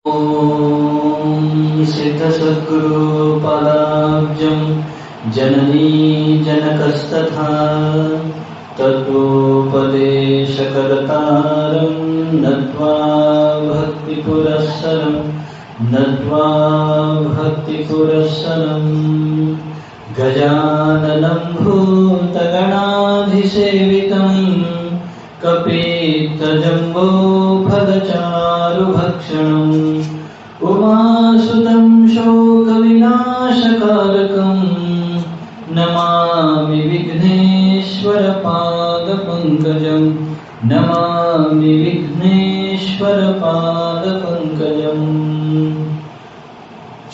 ॐ सिद्धसद्गुरुपादाब्जं जननी जनकस्तथा तत्त्वोपदेशकर्तारं नत्वा भक्तिपुरस्सरं गजाननं भूतगणाधिसेवितं कपित्थजम्बोफलचारुभक्षणम् उमासुतं शोकविनाशकारकं नमामि विघ्नेश्वरपादपङ्कजं नमामि विघ्नेश्वरपादपङ्कजम्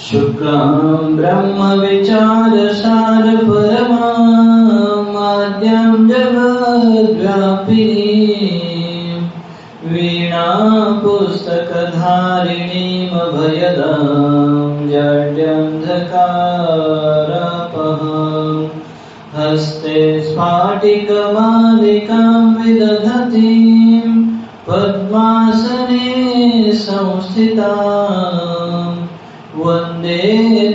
शुक्लां ब्रह्मविचारसारपरमाद्यां जगद्व्यापिनीं वीणापुस्तकधारिणीमभयदां जड्यन्धकारापहां हस्ते स्फाटिकमालिकां विदधतीं पद्मासने संस्थितां वन्दे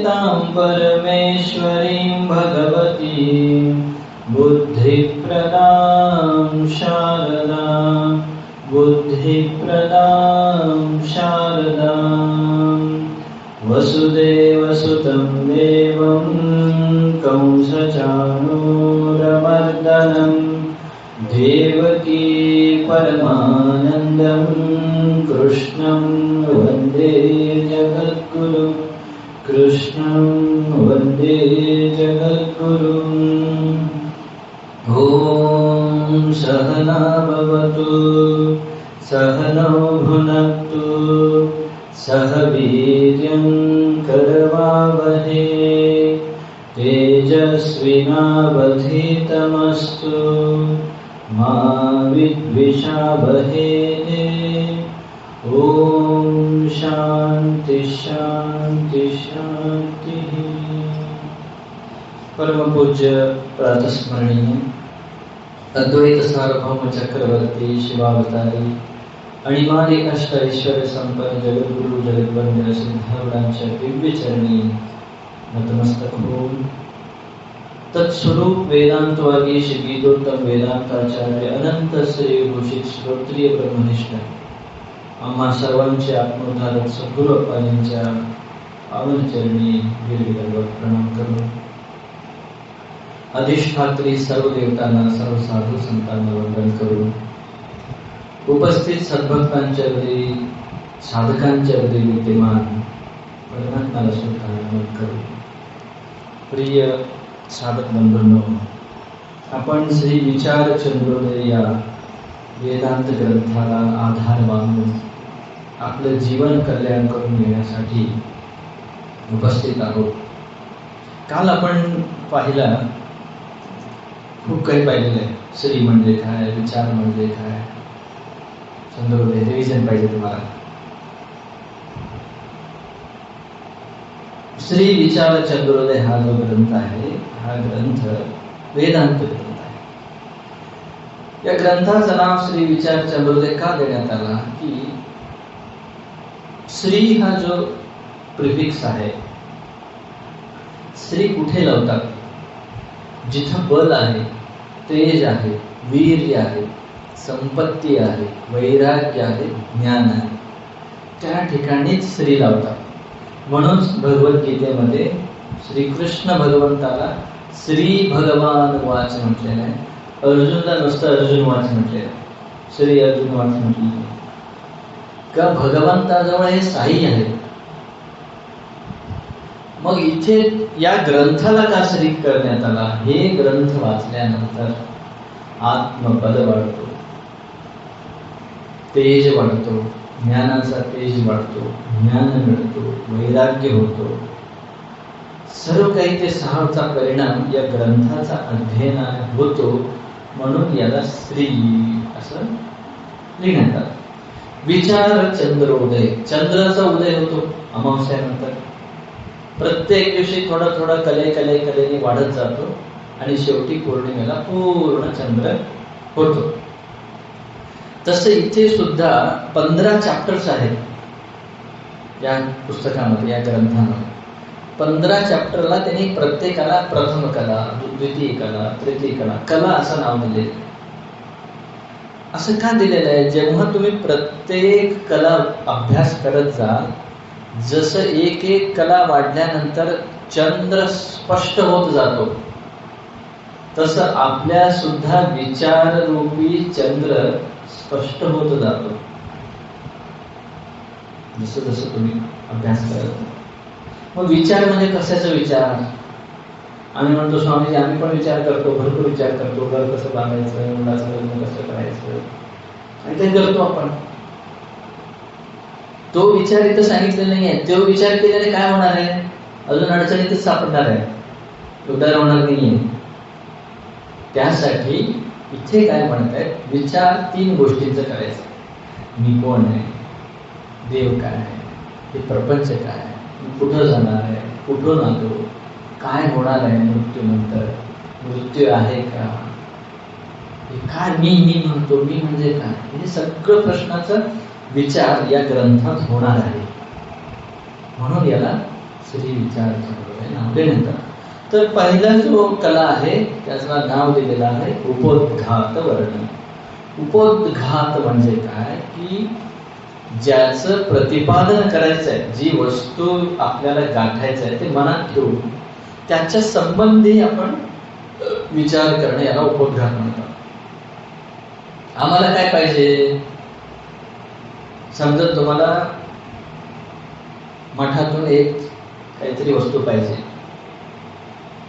तां परमेश्वरीं भगवतीं बुद्धिप्रदां शारदां वसुदेवसुतं देवं कंसचाणूरमर्दनं देवकी परमानन्दं कृष्णं वन्दे जगद्गुरुं ॐ सहना भवतु सहनौ भुनक्तु सह वीर्यं करवावहै तेजस्विनावधीतमस्तु मा विद्विषावहै ॐ शान्ति शान्ति शान्तिः। परम पूज्य प्रातस्मरणीय अद्वैत सार्वभौम चक्रवर्ती शिवावतारी अणिमादी अष्ट ऐश्वर्य संपन्न जगद्गुरु जगद्वंद्य सिद्धारूढांच्या दिव्य चरणी नतमस्तक होऊन तत्स्वरूप वेदांतवादी श्री गीतोत्तम वेदांताचार्य अनंत श्री घोषित श्रोत्रिय ब्रह्मनिष्ठ आम्हा सर्वांचे आत्मोद्धारक सद्गुरु अप्पाजींच्या पावन चरणी दीर्घदंडवत प्रणाम करून अधिष्ठात्री सर्व देवतांना सर्व साधू संतांना वंदन करून उपस्थित सद्भक्तांच्या हृदयी साधकांच्या हृदयी विद्यमान परमात्म्याला सुद्धा नमन करून प्रिय साधक बंधूंनो, आपण श्री विचार चंद्रोदय या वेदांत ग्रंथाला आधार मानून आपलं जीवन कल्याण करून घेण्यासाठी उपस्थित आहोत. काल आपण पाहिला खूप काही पाहिलेलं आहे. श्री म्हणजे काय, विचार म्हणजे काय, चंद्रोदय रिव्हिजन पाहिजे तुम्हाला. श्री विचार चंद्रोदय हा जो ग्रंथ आहे, हा ग्रंथ वेदांत ग्रंथ आहे. या ग्रंथाचं नाव श्री विचार चंद्रोदय का देण्यात आला की श्री हा जो प्रिफिक्स आहे, श्री कुठे लावतात? जिथं बल आहे, तेज आहे, वीर्य आहे, संपत्ती आहे, वैराग्य आहे, ज्ञान आहे, त्या ठिकाणीच श्री लावतात. म्हणून भगवद्गीतेमध्ये श्रीकृष्ण भगवंताला श्री भगवान वाच म्हटलेलं आहे. अर्जुनला नुसतं अर्जुन वाच म्हटलेलं आहे, श्री अर्जुन वाच म्हटलेलं आहे. का भगवंताजवळ हे साई आहे. मग इथे या ग्रंथाला का श्री करण्यात आला? हे ग्रंथ वाचल्यानंतर आत्मपद वाढतो, तेज वाढतो, ज्ञानाचा तेज वाढतो, ज्ञान मिळतो, वैराग्य होतो. सर्व काही ते सहाचा परिणाम या ग्रंथाचा अध्ययनात होतो. म्हणून याला श्री असं लिहिण्यात आलं. विचार चंद्रोदय, चंद्राचा उदय होतो अमावस्यानंतर. प्रत्येक दिवशी थोडा थोडा कलेने वाढत जातो आणि शेवटी पौर्णिमेला पूर्ण चंद्र होतो. तसे इथे सुद्धा 15 चॅप्टर्स आहेत. या पुस्तकामध्ये, या ग्रंथामध्ये 15 चॅप्टरला त्यांनी प्रत्येकाला प्रथम कला, द्वितीय कला, तृतीय कला, कला असं नाव दिलेलं आहे. असं का दिलेलं आहे? जेव्हा तुम्ही प्रत्येक कला अभ्यास करत जाल, जसं एक एक कला वाढल्यानंतर चंद्र स्पष्ट होत जातो, तसं आपल्या सुद्धा विचाररूपी चंद्र स्पष्ट होत जातो. जसं जसं तुम्ही अभ्यास करत. मग विचार म्हणजे कशाचा विचार? आम्ही म्हणतो स्वामीजी आम्ही पण विचार करतो, भरपूर विचार करतो, घर कसं बांधायचं, मुलाचं लग्न कसं करायचं, आणि ते करतो आपण. तो विचार इथं सांगितलेला नाही आहे. तो विचार केल्याने काय होणार आहे? अजून अडचणीतच सापडणार आहे, उद्धार होणार नाहीये. त्यासाठी इथे काय म्हणतायत, विचार 3 गोष्टींचं करायचं. मी कोण आहे, देव काय आहे, हे प्रपंच काय आहे, कुठं जाणार आहे, कुठून आलो, काय होणार आहे मृत्यूनंतर, मृत्यू आहे का, हे काय मी म्हणतो, मी म्हणजे काय, हे सगळं प्रश्नाचं विचार या ग्रंथात होणार आहे. म्हणून याला श्री विचार नाव देण्यात. तर पहिला जो कला आहे त्याचं नाव दिलेलं आहे उपोद्घात वर्णन. उपोद्घात म्हणजे काय की ज्याचं प्रतिपादन करायचं आहे, जी वस्तू आपल्याला गाठायचं आहे ते मनात ठेवून त्याच्या संबंधी आपण विचार करणे, याला उपोद्घात म्हणतात. आम्हाला काय पाहिजे? समजा तुम्हाला मठातून एक काहीतरी वस्तू पाहिजे,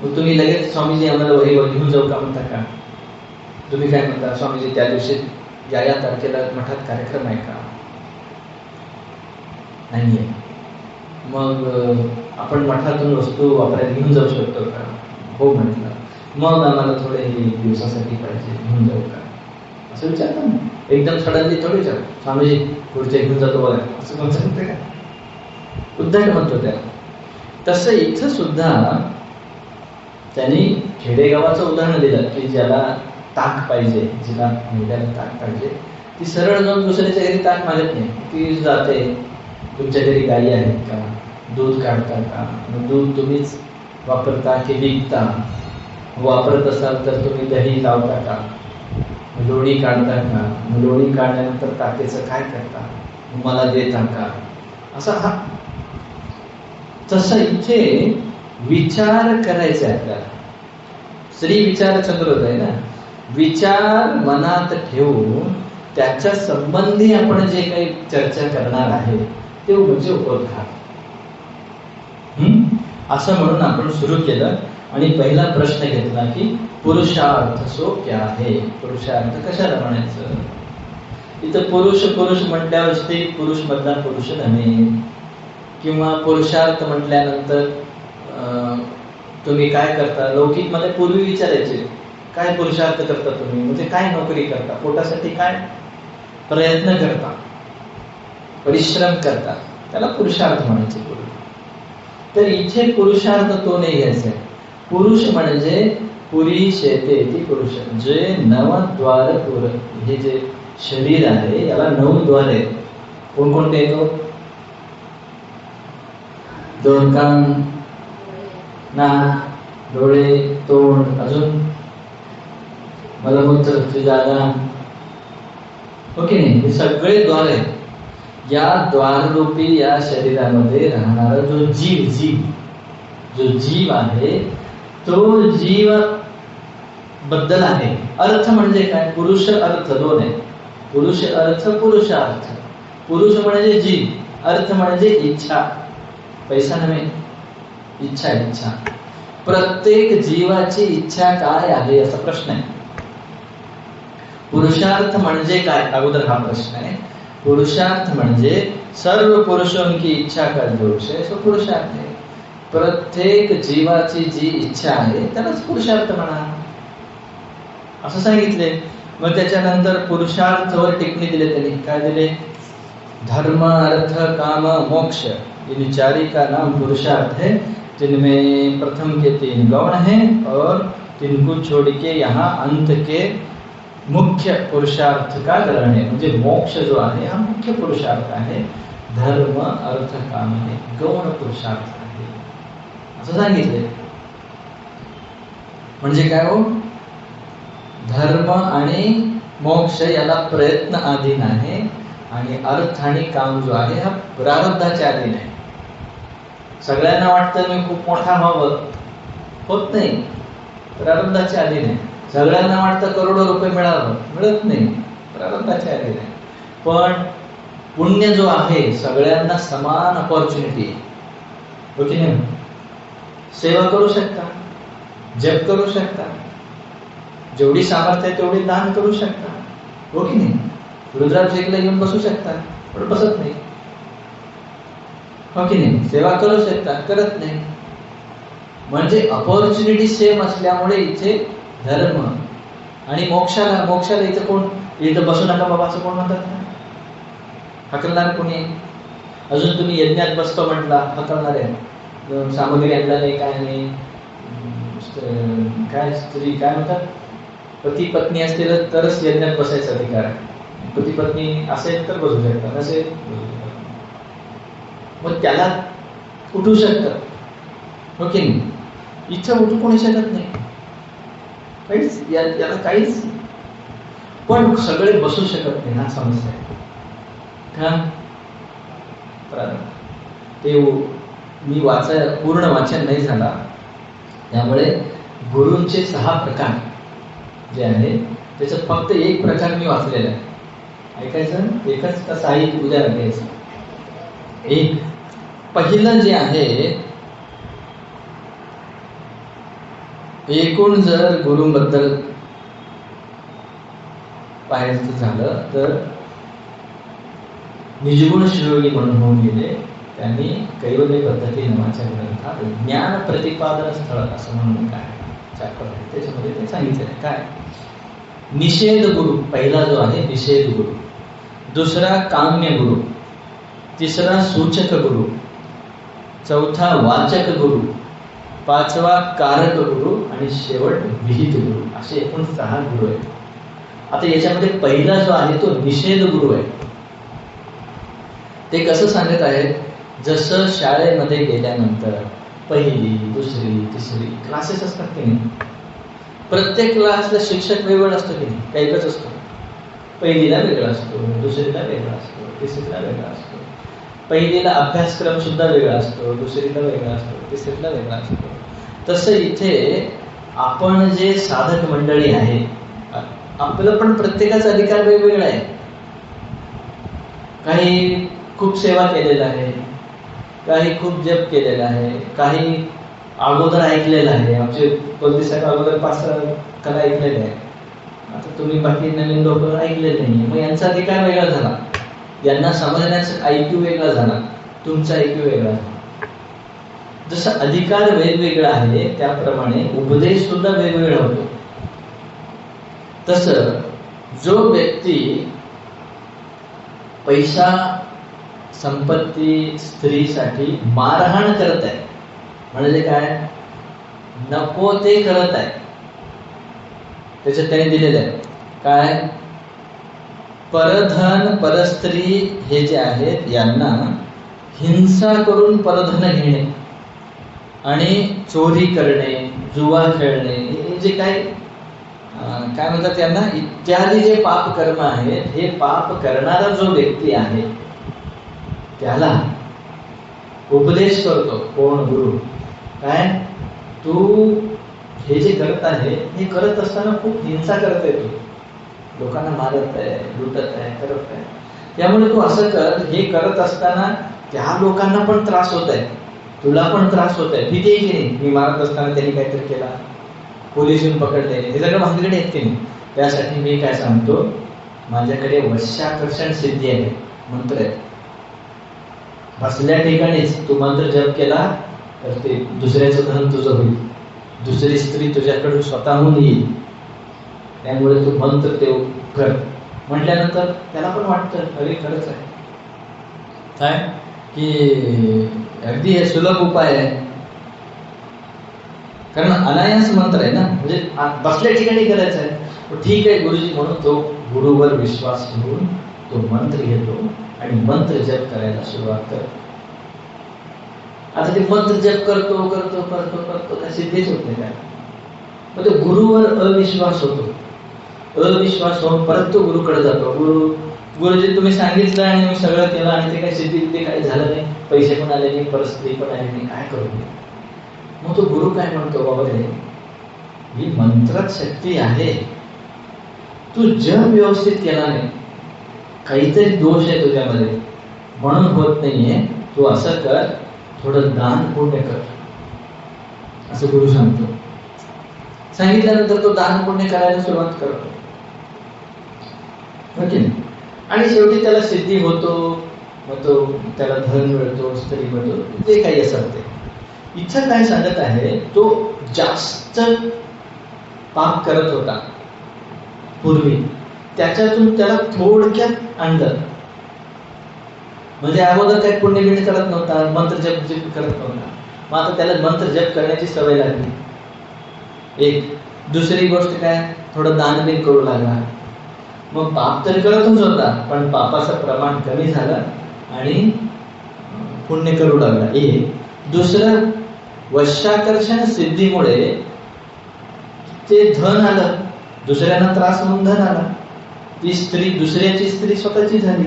मग तुम्ही लगेच स्वामीजी आम्हाला वहीवर घेऊन जाऊ का म्हणता का? तुम्ही काय म्हणता? स्वामीजी त्या दिवशी या तारखेला मठात कार्यक्रम आहे का? नाहीये. मग आपण मठातून वस्तू वापरायला घेऊन जाऊ शकतो का? हो म्हटलं. मग आम्हाला थोडे दिवसासाठी पाहिजे, घेऊन जाऊ का? असं विचारतो ना. एकदम सडनली थोडी विचार स्वामीजी पुढच्या घेऊन जातो बघा, असं कोण सांगते का? उद्धट म्हणतो त्याला. तसं इथं सुद्धा त्यांनी खेडेगावाचं उदाहरण दिलं की ज्याला ताक पाहिजे, जिला मुलाला ताक पाहिजे, ती सरळ जाऊन दुसऱ्याच्या घरी ताक मागत नाही. ती जाते, तुमच्या घरी गायी आहेत का, दूध काढता का, दूध तुम्हीच वापरता की विकता, वापरत असाल तर तुम्ही दही लावता का, लोणी काढता का, लोणी काढल्यानंतर ताकेचं काय करता, मला देता का, असा हा. तसं इथे विचार करायचा आहे आपल्याला. श्री विचार चंद्रोदय ना. विचार मनात ठेवून त्याच्या संबंधी आपण जे काही चर्चा करणार आहे ते म्हणजे उपोद्घात. असं म्हणून आपण सुरू केलं आणि पहिला प्रश्न घेतला की पुरुषार्थ सो क्या आहे. पुरुषार्थ कशाला म्हणायचं? इथं पुरुष पुरुष म्हटल्यावर स्त्री पुरुष मधला पुरुष नव्हे, किंवा पुरुषार्थ म्हटल्यानंतर तुम्ही काय करता, लौकिक मध्ये पूर्वी विचारायचे काय पुरुषार्थ करता तुम्ही, म्हणजे काय नोकरी करता, पोटासाठी काय प्रयत्न करता, परिश्रम करता, त्याला पुरुषार्थ म्हणायचे. तर इथे पुरुषार्थ तो नाही घ्यायचा. पुरुष म्हणजे पुरी शेते ती पुरुष, जे नवद्वार पुर, हे जे शरीर आहे याला 9 द्वार आहेत. कोणकोणते येतो? 2 कान, नाक, डोळे, तोंड, अजून मलमूत्राची जागा, ओके नाही, हे सगळे द्वार आहेत. या द्वाररूपी या शरीरामध्ये राहणारा जो जीव आहे तो जीव बद्दल आहे. अर्थ म्हणजे काय? पुरुष अर्थ 2 आहे. पुरुष अर्थ, पुरुषार्थ. पुरुष म्हणजे जीव, अर्थ म्हणजे इच्छा, पैसा नव्हे, इच्छा. प्रत्येक जीवाची इच्छा काय आहे असा प्रश्न आहे. पुरुषार्थ म्हणजे काय? अगोदर हा प्रश्न आहे. पुरुषार्थ म्हणजे सर्व पुरुषों की इच्छा का जो है सो पुरुषार्थ है. प्रत्येक जीवाची जी इच्छा आहे त्यालाच पुरुषार्थ म्हणा असं सांगितले. मग त्याच्यानंतर पुरुषार्थवर टिप्पणी दिले त्यांनी. काय दिले? धर्म अर्थ काम मोक्ष इन 4 का नाम पुरुषार्थ है, जिनमें प्रथम के 3 गौण हैं और तिनको छोड़ के यहाँ अंत के मुख्य पुरुषार्थ का ग्रहण आहे. म्हणजे मोक्ष जो आहे हा मुख्य पुरुषार्थ आहे. धर्म अर्थ काम हे गौण पुरुषार्थ आहे असं सांगितलंय. म्हणजे काय हो, धर्म आणि मोक्ष याला प्रयत्न अधीन आहे आणि अर्थ आणि काम जो आहे हा प्रारब्धाच्या अधीन आहे. सगळ्यांना वाटतं मी खूप मोठा व्हावं, होत नाही, प्रारब्धाच्या अधीन आहे. सगळ्यांना वाटतं करोडो रुपये मिळावं, मिळत नाही, प्रारब्धाच्या अधीन आहे. पण पुण्य जो आहे सगळ्यांना समान अपॉर्च्युनिटी आहे, हो की नाही? सेवा करू शकता, जप करू शकता, जेवढी सामर्थ्य आहे तेवढी दान करू शकता, हो की नाही? रुद्राभिषेकला येऊन बसू शकता, पण बसत नाही, हो की नाही? सेवा करू शकता, करत नाही. म्हणजे अपॉर्च्युनिटी सेम असल्यामुळे इथे धर्म आणि मोक्षाला इथं कोण, इथं बसू नका बाबा असं कोण म्हणतात ना? हकलणार कोणी? अजून तुम्ही यज्ञात बसतो म्हटला, हकलणार आहे. सामग्री आणला नाही, काय नाही, काय स्त्री काय म्हणतात, पती पत्नी असतील तरच यज्ञात बसायचा अधिकार आहे. पती पत्नी असेल तर बसू शकतात, नसेल मग त्याला उठू शकतात, हो की नाही? इच्छा उठू कोणी शकत नाही, काहीच याला काहीच. पण सगळे बसू शकत नाही, हा समस्या आहे का? ते मी पूर्ण वाचन नाही झाला, त्यामुळे गुरूंचे 6 प्रकार जे आहे त्याच्यात फक्त एक प्रकार मी वाचलेला आहे. ऐकायचं, एकच का साहित्य उद्या ऐकायचं. एक पहिलं जे आहे, एकूण जर गुरूंबद्दल पाहायचं झालं तर निजगुण शिरोगी म्हणून होऊन गेले. त्यांनी कैवल्य पद्धती नावाच्या ग्रंथात ज्ञान प्रतिपादन स्थळ असं म्हणून काय चॅप्टर आहे, त्याच्यामध्ये ते सांगितलेलं आहे. काय? निषेध गुरु पहिला जो आहे निषेध गुरु, दुसरा काम्य गुरु, तिसरा सूचक गुरु, चौथा वाचक गुरु, पाचवा कारक गुरु आणि शेवट विहित गुरु, असे एकूण 6 गुरु आहेत. आता याच्यामध्ये पहिला जो आहे तो निषेध गुरु आहे. ते कसं सांगत आहेत, जसं शाळेमध्ये गेल्यानंतर पहिली, दुसरी, तिसरी क्लासेस असतात की नाही, प्रत्येक क्लासला शिक्षक वेगवेगळा असतो की नाही, काही एकच असतो. पहिलीला वेगळा असतो, दुसरीला वेगळा असतो, तिसरीला वेगळा असतो. पहिलीला अभ्यासक्रम सुद्धा वेगळा असतो, दुसरीला वेगळा असतो, तिसरीला वेगळा असतो. तसं इथे आपण जे साधक मंडळी आहे, आपलं पण प्रत्येकाचा अधिकार वेगवेगळा आहे. काही खूप सेवा केलेला आहे, काही खूप जप केलेला आहे, काही अगोदर ऐकलेलं आहे. आमचे कोणते साहेब अगोदर 5 कला ऐकलेले आहे. आता तुम्ही बाकी नवीन लोक ऐकलेले नाही, मग यांचा अधिकार वेगळा झाला, यांना समजण्याचा IQ वेगळा झाला, तुमचा IQ वेगळा झाला. जसं अधिकार वेगवेगळा आहे त्याप्रमाणे उपदेश सुद्धा वेगवेगळा होतो. तसं जो व्यक्ती पैसा, संपत्ती, स्त्रीसाठी मारहाण करत आहे, म्हणजे काय, नको ते करत आहे, त्याच्यात त्याने दिलेलं आहे काय, परधन परस्त्री हे जे आहेत यांना हिंसा करून परधन घेणे आणि चोरी करणे, जुवा खेळणे, हे जे काय म्हणतात त्यांना, इत्यादी जे पाप कर्म आहेत, हे पाप करणारा जो व्यक्ती आहे त्याला उपदेश करतो कोण, गुरु. काय, तू हे जे करत आहे हे करत असताना खूप हिंसा करते, तू लोकांना मारत आहे, लुटत आहे, करत आहे, त्यामुळे तू असं कर. हे करत असताना त्या लोकांना पण त्रास होत आहे, तुला पण त्रास होत आहे, भीती आहे की नाही, मी मारत असताना त्यांनी काहीतरी केला, पोलीस येऊन पकडले, हे सगळं भानगडे आहेत की नाही. त्यासाठी मी काय सांगतो, माझ्याकडे वश्याकर्षण सिद्धी आहे, मंत्र आहे. बसल्या ठिकाणीच तू मंत्र जप केला तर ते दुसऱ्याचं धन तुझं होईल, दुसरी स्त्री तुझ्याकडून स्वतःहून येईल. त्यामुळे तू मंत्र ते कर म्हटल्यानंतर त्याला पण वाटतं अरे खरंच आहे काय, की अगदी हे सुलभ उपाय आहे, कारण अनायास मंत्र आहे ना, म्हणजे बसल्या ठिकाणी करायचं आहे. ठीक आहे गुरुजी म्हणून तो गुरुवर विश्वास ठेवून तो मंत्र घेतो आणि मंत्र जप करायला सुरुवात कर. आता ते मंत्र जप करतो करतो करतो करतो काय सिद्धीच होत नाही काय. मग तो गुरुवर अविश्वास होतो. अविश्वास होऊन परत तो गुरुकडे जातो. गुरुजी तुम्ही सांगितलं आणि मी सगळं केलं आणि ते काही सिद्धी काही झालं नाही, पैसे पण आले नाही, परिस्थिती पण आली नाही, काय करू. मग तो गुरु काय म्हणतो, बाबा रे ही मंत्रात शक्ती आहे, तू जप व्यवस्थित केला नाही, काहीतरी दोष आहे तुझ्यामध्ये म्हणून होत नाहीये. तू असं कर, थोडं दान पुण्य कर, असं गुरु सांगतो. सांगितल्यानंतर तो दान पुण्य करायला सुरुवात करतो. आणि शेवटी त्याला सिद्धी होतो, मग तो त्याला धन मिळतो, स्त्री मिळतो, जे काही असेल ते. इथं काय सांगत आहे, तो जास्त पाप करत होता पूर्वी, त्याच्यातून त्याला थोडक्यात आणलं. म्हणजे अगोदर काही पुण्य बिण्य करत नव्हता, मंत्र जप करत नव्हता. मग आता त्याला मंत्र जप करण्याची सवय लागली. एक दुसरी गोष्ट काय, थोडं दान बिन करू लागला. मग पाप तरी करतच होता, पण पापाचं प्रमाण कमी झालं आणि पुण्य करू लागला. एक दुसरं, वशाकर्षण सिद्धीमुळे ते धन आलं, दुसऱ्यांना त्रास म्हणून धन आला. ती स्त्री दुसऱ्याची स्त्री स्वतःची झाली,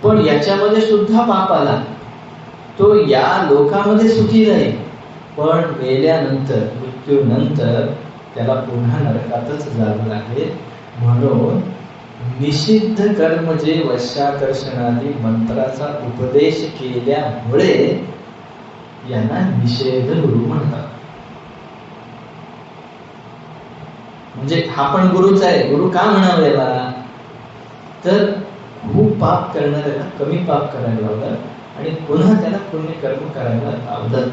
पण याच्यामध्ये सुद्धा पाप आला. तो या लोकामध्ये सुखी राहील, पण मेल्यानंतर, मृत्यूनंतर त्याला पुन्हा नरकातच जावं लागेल. म्हणून निषिद्ध कर्म जे वशाकर्षणादी मंत्राचा उपदेश केल्यामुळे यांना निषेध गुरु म्हणतात. म्हणजे हा पण गुरुच आहे. गुरु का म्हणावं याला, तर खूप पाप करणाऱ्याला कमी पाप करायला लावलं आणि पुन्हा त्याला पुण्य कर्म करायला लावलं,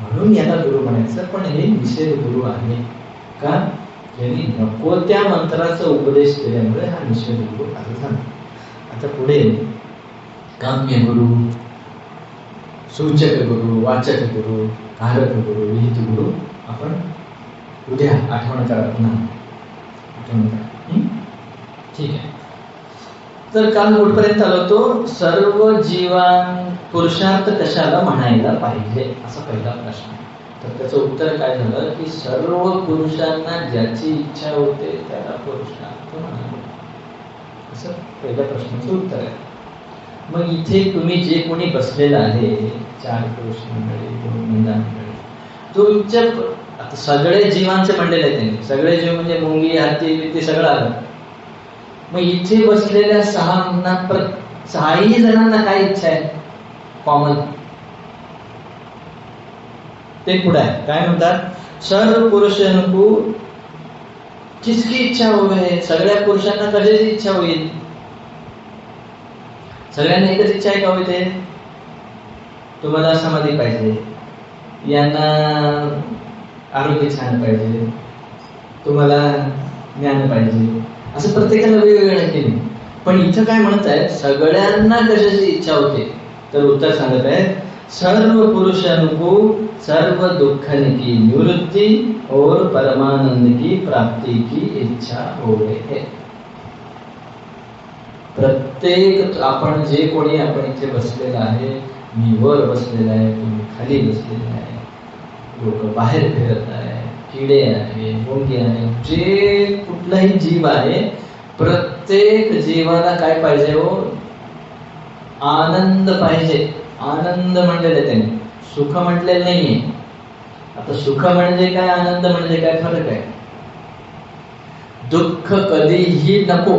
म्हणून याला गुरु म्हणायचं. पण हे निषेध गुरु आहे का, यांनी नको त्या मंत्राचा उपदेश केल्यामुळे हा निषेध गुरु असं झाला. आता पुढे काम्य गुरु, सूचक गुरु, वाचक गुरु, कारक गुरु, विहित गुरु आपण उद्या आठवण करा, पुन्हा आठवण करा. ठीक आहे. तर काल कुठपर्यंत आलो होतो, सर्व जीवां पुरुषार्थ कशाला म्हणायला पाहिजे, असा पहिला प्रश्न. तर त्याचं उत्तर काय झालं की सर्व पुरुषांना ज्याची इच्छा होते त्याला पुरुषार्थ म्हणावे, असं पहिल्या प्रश्नाचं उत्तर आहे. मग इथे तुम्ही जे कोणी बसलेला आहे, 4 पुरुष मंडळी, 2 महिला मंडळी, तुमच्या आता सगळे जीवांचे मंडळ आहे त्यांनी, सगळे जीव म्हणजे मुंगी, हाती बिती सगळं आलं. मग इथे बसलेल्या 6ही जणांना काय इच्छा आहे कॉमन, ते पुढे आहे. काय म्हणतात, सर्व पुरुषांको किसकी इच्छा होवे, सगळ्या पुरुषांना कशाची इच्छा होईल, सगळ्यांना एकच इच्छा आहे का होईल, ते तुम्हाला समाधी पाहिजे, यांना आरोग्य छान पाहिजे, तुम्हाला ज्ञान पाहिजे, असं प्रत्येकाला वेगवेगळं केली. पण इथं काय म्हणत आहे, सगळ्यांना कशाची इच्छा होते, तर उत्तर सांगत आहे, सर्व पुरुषांको सर्व दुखन की निवृत्ति और परमानंद की प्राप्ति की इच्छा होवे है. प्रत्येक आपण जे कोणी आपण इथे बसलेला आहे, मी वर बसलेला आहे, तुम्ही खाली बसलेला आहे, लोक बाहेर फिरत आहे, किडे आहे, मुंगी आहे, जे कुठलाही जीव आहे, प्रत्येक जीवाला काय पाहिजे हो, आनंद पाहिजे. आनंद म्हणलेलं आहे त्यांनी, सुख म्हटलेलं नाहीये. आता सुख म्हणजे काय, आनंद म्हणजे काय, फरक आहे. दुःख कधीही नको,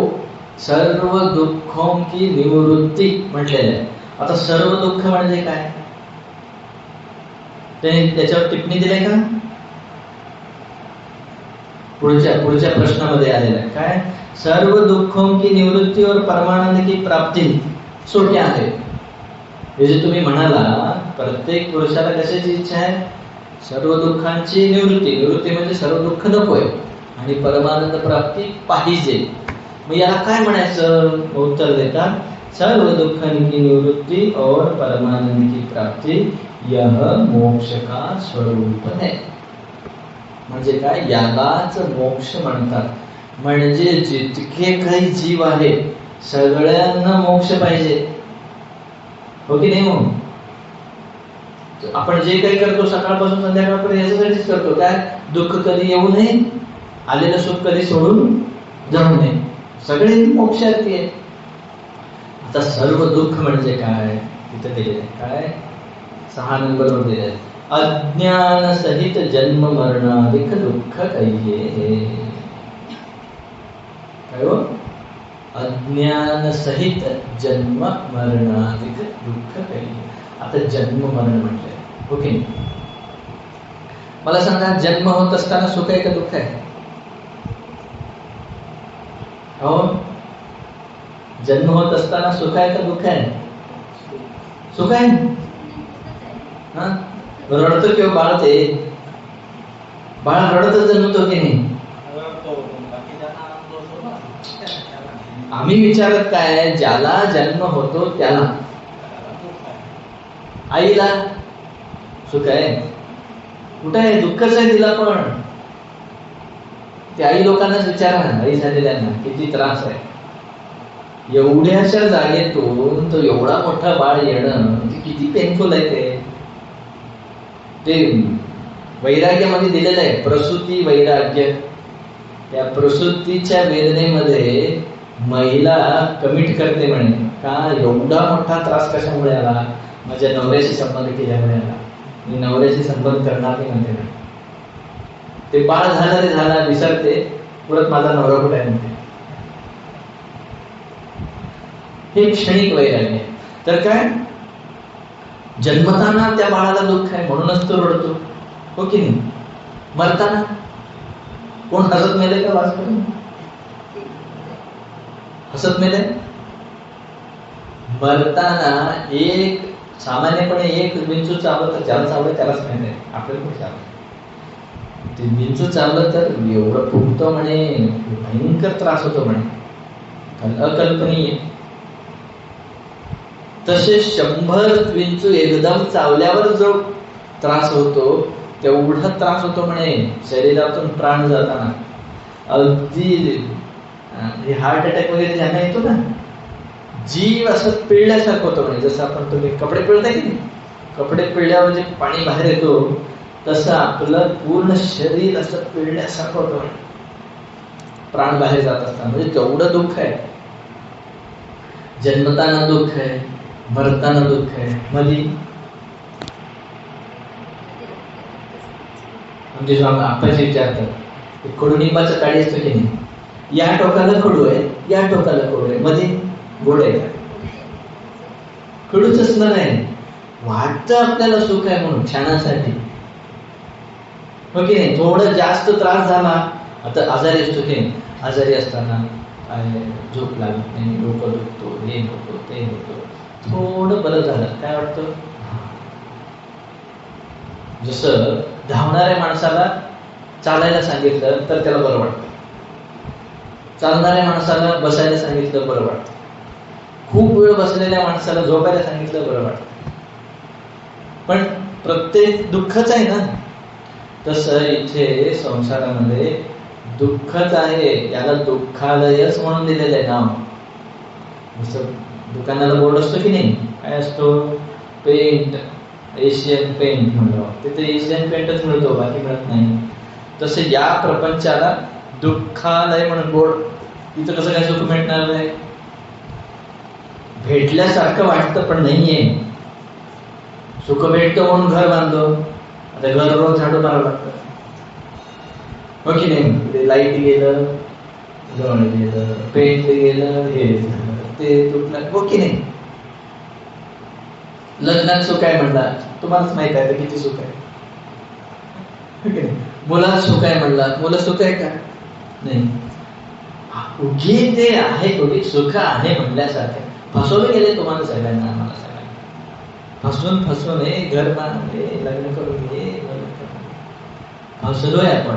सर्व दुःखों की निवृत्ती म्हटलेलं आहे. आता सर्व दुःख म्हणजे काय, त्याच्यावर टिप्पणी दिली का, पुढच्या प्रश्नामध्ये आलेला आहे. काय, सर्व दुःखों की निवृत्ती और परमानंद की प्राप्ती, सो क्या है. हे जे तुम्ही म्हणाला, प्रत्येक पुरुषाला कशाची इच्छा आहे, सर्व दुःखांची निवृत्ती, निवृत्ती म्हणजे सर्व दुःख नकोय, आणि परमानंद प्राप्ती पाहिजे. मग याला काय म्हणायचं, उत्तर देतात, सर्व दुःखांची निवृत्ती और परमानंद की प्राप्ती यह मोक्ष का स्वरूप है. म्हणजे काय, यालाच मोक्ष म्हणतात. म्हणजे जितके काही जीव आहे सगळ्यांना मोक्ष पाहिजे, हो की नाही? मग आपण जे काही करतो सकाळपासून संध्याकाळपर्यंत याच्यासाठीच करतो. काय? दुःख कधी येऊ नये, आलेलं सुख कधी सोडून जाऊ नये, सगळे मोक्षार्थी आहे. आता सर्व दुःख म्हणजे काय तिथे दिलेलं आहे. काय? 6 नंबरवर दिलेलं आहे. अज्ञान सहित जन्म मरणाधिक दुःख कहिये. काय हो? अज्ञान सहित जन्म मरणाधिक दुःख कहिये. आता जन्म मरण म्हटलंय. ओके, मला सांगा, जन्म होत असताना सुख आहे का दुःख आहे? हो, जन्म होत असताना सुख आहे का दुःख आहे? सुख आहे. हा, रडतो किंवा बाळ ते बाळ रडतच जन्मतो की नाही? आम्ही विचारत काय, ज्याला जन्म होतो त्याला, आईला सुख आहे? कुठं आहे? दुःखच आहे तिला. पण ते आई लोकांनाच विचारा, आई झालेल्यांना किती त्रास आहे. एवढ्याशा जागेतून तो एवढा मोठा बाळ येणं किती पेनफुल आहे. ते वैराग्यामध्ये दिलेलं आहे, प्रसूती वैराग्य. त्या प्रसूतीच्या वेदनेमध्ये महिला कमिट करते म्हणे, का एवढा मोठा त्रास कशामुळे आला? माझ्या नवऱ्याशी संबंध केल्यामुळे आला, मी नवऱ्याशी संबंध करणार नाही म्हणते. ते बाळ झालं रे झाला विसरते, परत माझा नवरा कुठे आहे म्हणते. हे क्षणिक वैराग्य. तर काय, जन्मताना त्या बाळाला दुःख आहे म्हणूनच तो रडतो. हो की नाही? मरताना कोण हसत मेले का? वाचतो हसत मेले. मरताना एक सामान्यपणे एक विंचू चावलं तर ज्याला चावलं त्यालाच माहिती आहे, आपल्याला कुठे चावलं. ते विंचू चावलं तर एवढं फुगतो म्हणे, भयंकर त्रास होतो म्हणे, अकल्पनीय. तसे 100 विंचू एकदम चावल्यावर जो त्रास होतो तेवढा त्रास होतो म्हणे शरीरातून प्राण जाताना. अगदी हार्ट अटॅक वगैरे ज्यांना येतो ना, जीव असं पिळल्यासारखं होतं म्हणे. जसं आपण तुम्ही कपडे पिळता की नाही, कपडे पिळल्यावर जे पाणी बाहेर येतो तसं आपलं पूर्ण शरीर असं पिळल्यासारखं होतं म्हणे, प्राण बाहेर जात असताना. म्हणजे तेवढं दुःख आहे. जन्मताना दुःख आहे, मरताना दुःख आहे. मध्ये म्हणजे आपाशी विचारतात, कडुनिंबाचं काळी असतो की नाही, या टोकाला कडू आहे, या टोकाला कडू आहे, मध्ये गोड आहे का? कडूच असणार आहे. वाटतं आपल्याला सुख आहे म्हणून क्षणासाठी, हो की नाही? थोडं जास्त त्रास झाला, आता आजारी असतो की नाही, आजारी असताना झोप लागत नाही, डोकं दुखतो, हे होतो ते होतो, थोडं बरं झालं काय वाटतं? जसं धावणाऱ्या माणसाला चालायला सांगितलं तर त्याला बरं वाटतं, चालणाऱ्या माणसाला बसायला सांगितलं बरं वाटतं, खूप वेळ बसलेल्या माणसाला झोपायला सांगितलं बरं वाटतं. पण प्रत्येक दुःखच आहे ना. तसं इथे संसारामध्ये दुःखच आहे, याला दुःखालयच म्हणून दिलेलं आहे नाव. जसं दुकानाला बोर्ड असतो की नाही, काय असतो? पेंट, एशियन पेंट म्हणतो, तिथे एशियन पेंटच मिळतो, बाकी मिळत नाही. तसे या प्रपंचाला दुःखालय म्हणून बोर्ड, तिथं कसं काय सुख भेटणार नाही? भेटल्यासारखं वाटतं पण नाहीये. सुख भेटतं म्हणून घर बांधतो, आता घर रोज झाडू मारावं लागतं, हो की नाही? लाईट गेलं, जवळ गेलं, पेंट गेलं, हे झालं, ते तुटलं, हो की नाही? लग्नात सुख आहे म्हणला, तुम्हालाच माहित आहे किती सुख आहे, हो की नाही? मुलात सुख आहे म्हणला, मुलं सुख आहे का? नाही. उगी ते आहे, उगी सुख आहे म्हणल्यासारखे फसवले गेले तुम्हाला सगळ्यांना, आम्हाला सगळ्यांना फसवून हे घर बांधले, लग्न करून घे, फसलोय आपण.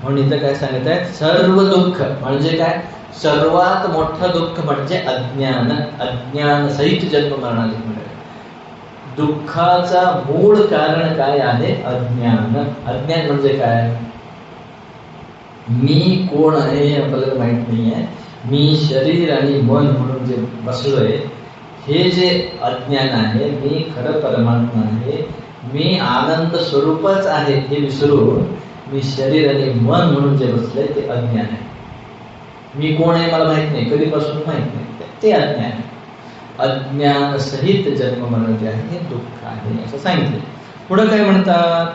म्हणून इथं काय सांगत आहे? सर्व दुःख म्हणजे काय? सर्वात मोठं दुःख म्हणजे अज्ञान. अज्ञान सहित जन्म मरणाचे म्हणजे दुःखाचा मूळ कारण काय आहे? अज्ञान. अज्ञान म्हणजे काय? मी कोण आहे आपल्याला माहित नाही आहे. मी शरीर आणि मन म्हणून जे बसलोय, हे जे अज्ञान आहे, मी खरं परमात्मा आहे, मी आनंद स्वरूपच आहे, हे विसरून मी शरीर आणि मन म्हणून जे बसलंय ते अज्ञान आहे. मी कोण आहे मला माहित नाही, कधीपासून माहित नाही, ते अज्ञान आहे. अज्ञान सहित जन्म मरण जे आहे हे दुःख आहे असं सांगितलं. पुढे काय म्हणतात?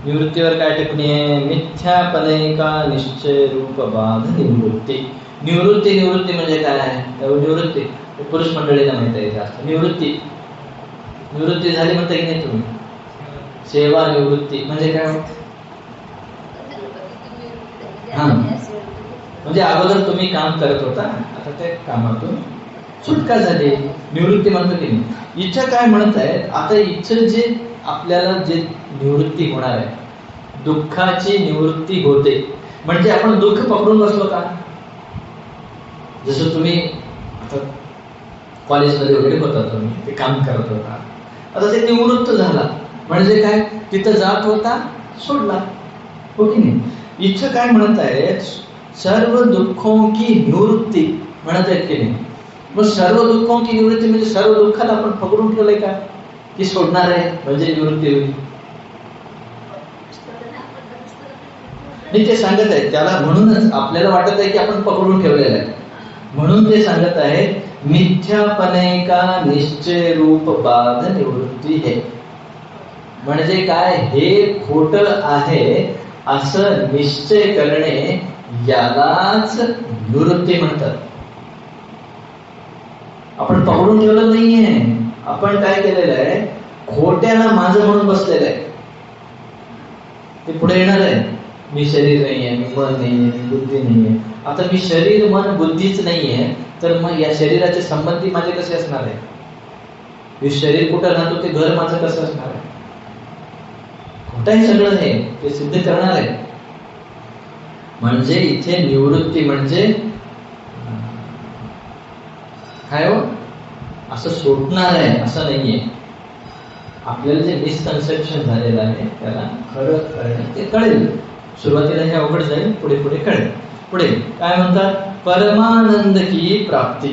निवृत्तीवर काय टिप्पणी आहे? मिथ्यापने का निश्चय रूप बाध निवृत्ती म्हणजे काय? निवृत्ती पुरुष मंडळीला माहित आहे जास्त. निवृत्ती झाली म्हणता की नाही तुम्ही? सेवा निवृत्ती म्हणजे काय? हा, म्हणजे अगोदर तुम्ही काम करत होता, आता त्या कामातून सुटका झाली, निवृत्ती म्हणतो की नाही. इच्छा काय म्हणत आहे? आता इच्छा जे आपल्याला जे निवृत्ती होणार आहे, दुःखाची निवृत्ती होते. म्हणजे आपण दुःख पकडून बसलो का? जसं तुम्ही आता कॉलेजमध्ये वगैरे होता, तुम्ही ते काम करत होता, आता ते निवृत्त झाला म्हणजे काय? तिथं जात होता, सोडला, हो की नाही. इच्छा काय म्हणत आहे? सर्व दुःखों की निवृत्ती म्हणत आहेत की नाही. मग सर्व दुःखों की निवृत्ती म्हणजे सर्व दुःखाला आपण पकडून ठेवलंय का? की सोडणार आहे म्हणजे निवृत्ती होईल. मी ते सांगत आहे त्याला, म्हणूनच आपल्याला वाटत आहे की आपण पकडून ठेवलेलं आहे, म्हणून ते सांगत आहे मिथ्यापने का निश्चय रूप बाध निवृत्ती है. म्हणजे काय? हे खोट आहे असं निश्चय करणे यालाच निवृत्ती म्हणतात. आपण पकडून ठेवलं नाहीये, आपण काय केलेलं आहे? खोट्याला माझं म्हणून बसलेलं आहे. ते पुढे येणार आहे. मी शरीर नाहीये, मी मन नाहीये, मी बुद्धी नाहीये. आता मी शरीर मन बुद्धीच नाहीये, तर मग या शरीराचे संबंधी माझे कसे असणार आहे? हे शरीर कुठं राहतो, ते घर माझं कसं असणार आहे? खोटं आहे सगळं, हे ते सिद्ध करणार आहे. म्हणजे इथे निवृत्ती म्हणजे काय हो? असं सोडणार आहे असं नाहीये. आपल्याला जे मिसकन्सेप्शन झालेलं आहे त्याला खरं कळणं, ते कळेल. सुरुवातीला हे अवघड जाईल, पुढे पुढे कळेल. पुढे काय म्हणतात? परमानंद की प्राप्ती.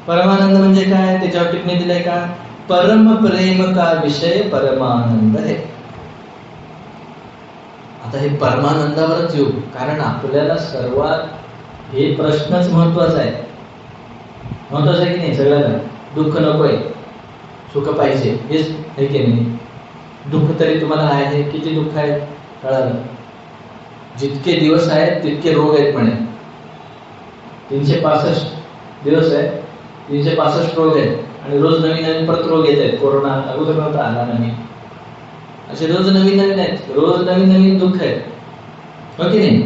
परमानंद म्हणजे काय? त्याच्यावर टिप्पणी दिलंय का? परम प्रेम का विषय परमानंद है. आता हे परमानंदावरच येऊ, कारण आपल्याला सर्वात हे प्रश्नच महत्वाचा आहे. महत्वाचं आहे की नाही? सगळ्यांना दुःख नकोय, सुख पाहिजे, हेच आहे की नाही? दुःख तरी तुम्हाला आहे, किती दुःख आहे कळालं? जितके दिवस आहेत तितके रोग आहेत म्हणे. 365 दिवस आहेत, 365 रोग आहेत, आणि रोज नवीन नवीन परत रोग येत आहेत. कोरोना अगोदर नव्हता आला नवीन, असे रोज नवीन नवीन आहेत, रोज नवीन नवीन दुःख आहेत, हो की नाही?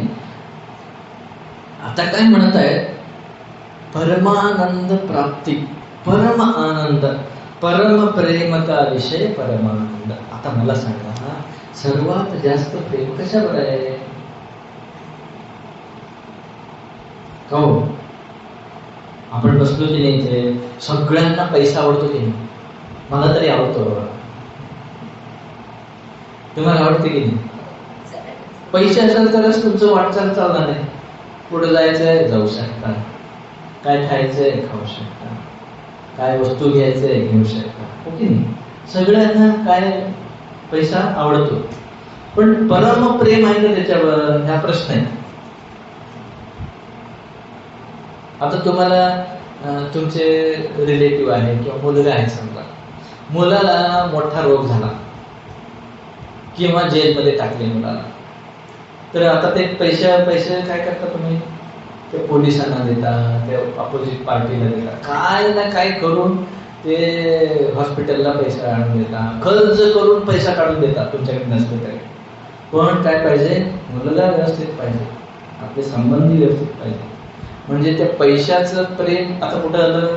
आता काय म्हणत आहेत? परमानंद प्राप्ती, परम आनंद, परम प्रेम का विषय परमानंद. आता मला सांगा, सर्वात जास्त प्रेम कशावर आहे? हो, आपण बसलो की नाही इथे, सगळ्यांना पैसा आवडतो की नाही? मला तरी आवडतो. तुम्हाला आवडते की नाही? पैसे असेल तरच तुमचं वाटचाल चालणार आहे. पुढे जायचंय जाऊ शकता, काय खायचंय खाऊ शकता, काय वस्तू घ्यायचंय घेऊ शकता, हो की नाही? सगळ्यांना काय पैसा आवडतो, पण परम प्रेम आहे का त्याच्यावर? हा प्रश्न आहे. आता तुम्हाला तुमचे रिलेटिव्ह आहे किंवा मुलगा आहे, समजा मुलाला मोठा रोग झाला किंवा जेलमध्ये टाकले मुलाला, तर आता ते पैसे काय करता तुम्ही? ते पोलिसांना देता, ते अपोजिट पार्टीला देता, काय ना काय करून ते हॉस्पिटलला पैसा आणून देता, खर्च करून पैसा काढून देतात तुमच्याकडे नसले तरी. पण काय पाहिजे? मुलाला व्यवस्थित पाहिजे, आपले संबंधी व्यवस्थित पाहिजे. म्हणजे त्या पैशाचं प्रेम आता कुठं आलं?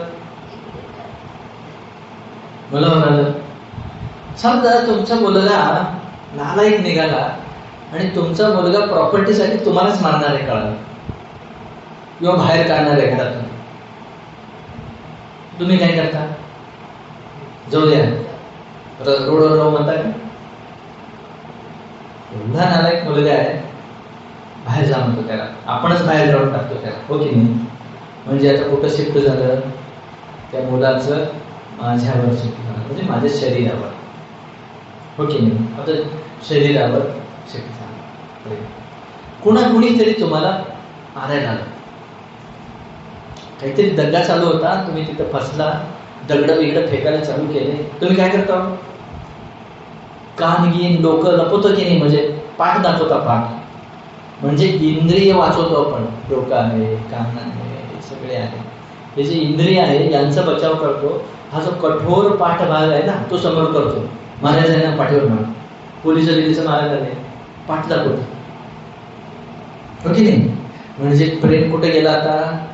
मुलावर आलं. समजा तुमचा मुलगा नालायक निघाला आणि तुमचा मुलगा प्रॉपर्टीसाठी तुम्हालाच मारणार आहे, कळालं, किंवा बाहेर काढणार आहे घरातून, तुम्ही काय करता? जाऊ द्या, रोडवर राहू म्हणता का? एवढा नालायक मुलगा आहे, बाहेर जा म्हणतो त्याला, आपणच बाहेर जाऊन टाकतो त्याला, हो की नाही? म्हणजे आता कुठं शिफ्ट झालं? त्या मुलाचं माझ्यावर शिफ्ट झालं, म्हणजे माझ्या शरीरावर, हो की नाही? आता शरीरावर शिफ्ट झालं. कुणी तरी तुम्हाला मारायला आलं, काहीतरी दंगा चालू होता, तुम्ही तिथं फसला, दगड बिगड फेकायला चालू केले, तुम्ही काय करता? कान घेईन डोकं लपवतो की नाही? म्हणजे पाठ दाखवता, पाठ म्हणजे इंद्रिय वाचवतो आपण. डोकं आहे, कान आहे, हे सगळे आहे, हे जे इंद्रिय आहे यांचा बचाव करतो. हा जो कठोर पाठ भाग आहे ना, तो समोर करतो. मारायचं आहे ना, पाठीवर मार, पोलिस मारायला नाही, पाठ दाखवतो, हो की नाही? म्हणजे प्रेम कुठे गेला आता?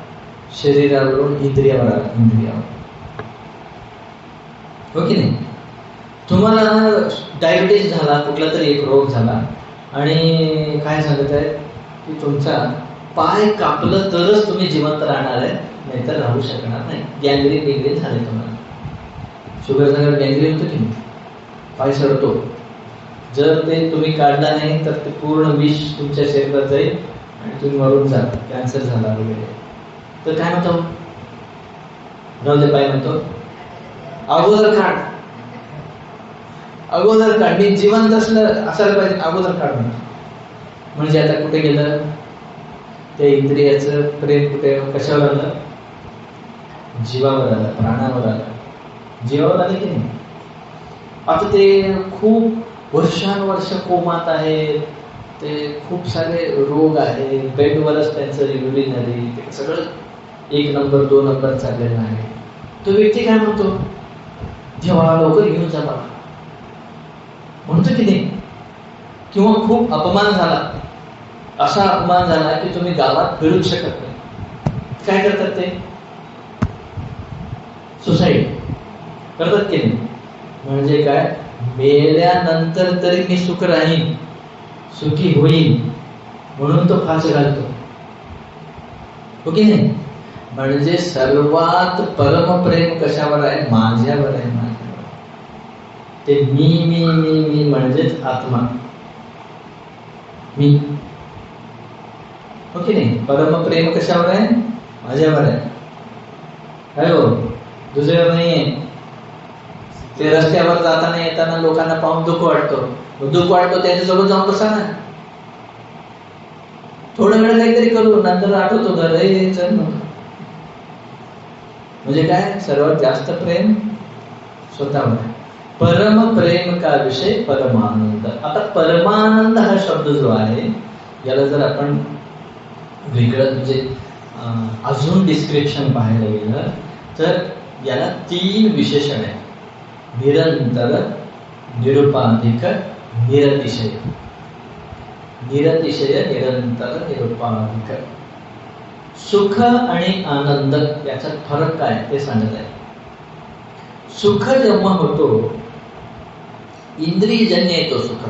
शरीरावरून इंद्रियावर आला, इंद्रियावर, हो की नाही? तुम्हाला डायबिटीज झाला, कुठला तरी एक रोग झाला, आणि काय सांगत आहे की तुमचा पाय कापलं तरच तुम्ही जिवंत राहणार आहे, नाहीतर राहू शकणार नाही. गँग्रीन झाले तुम्हाला. शुगर झाल्यावर गँग्रीन होतं की नाही? पाय सडतो. जर ते तुम्ही काढला नाही तर ते पूर्ण विष तुमच्या शरीरात जाईल आणि तुम्ही मरून जाल, कॅन्सर झाला वगैरे. तर काय म्हणतो? राहू दे पाय म्हणतो, अगोदर काढ, अगोदर काढ, मी जिवंत असायला पाहिजे, अगोदर काढ म्हणतो. म्हणजे आता कुठे गेलं? त्या इंद्रियाचं प्रेम कुठे, कशावर आलं? जीवावर आलं, प्राणावर आलं. जीवावर आलं की नाही? आता ते खूप वर्षानुवर्ष कोमात आहेत, ते खूप सारे रोग आहेत, बेडवरच त्यांचं युरिनरी ते सगळं 1 नंबर 2 नंबर चाललेलं आहे. तो व्यक्ती काय म्हणतो? जेव्हा लवकर घेऊन जा मला, म्हणतो की नाही? किंवा खूप अपमान झाला, असा अपमान झाला की तुम्ही गावात फिरूच शकत नाही. काय करतात ते? सुसाईड करतात की नाही? म्हणजे काय? मेल्यानंतर तरी मी सुख राहीन, सुखी होईल म्हणून तो फास घालतो, हो की नाही? म्हणजे सर्वात परमप्रेम कशावर आहे? माझ्यावर आहे, माझ्यावर. ते मी मी मी मी म्हणजेच आत्मा, मी, हो की नाही? परमप्रेम कशावर आहे? माझ्यावर आहे, काय हो? दुसऱ्यावर नाहीये. ते रस्त्यावर जाताना येताना लोकांना पाहून दुःख वाटतो, त्याच्यासोबत जाऊन बसा ना, थोडं वेळ काहीतरी करू, नंतर आठवतो घर, चल म्हणतो. म्हणजे काय? सर्वात जास्त प्रेम स्वतःवर आहे. परम प्रेम का विषय परमानंद. आता परमानंद हा शब्द जो आहे, याला जर आपण वेगळं म्हणजे अजून डिस्क्रिप्शन पाहायला गेलं तर याला 3 विशेषण आहे: निरंतर, निरुपाधिक, निरतिशय. निरतिशय, निरंतर, निरुपाधिक. सुख आणि आनंद याचा फरक काय ते सांगत आहे. सुख जेव्हा होतो, इंद्रियजन्य येतो सुख.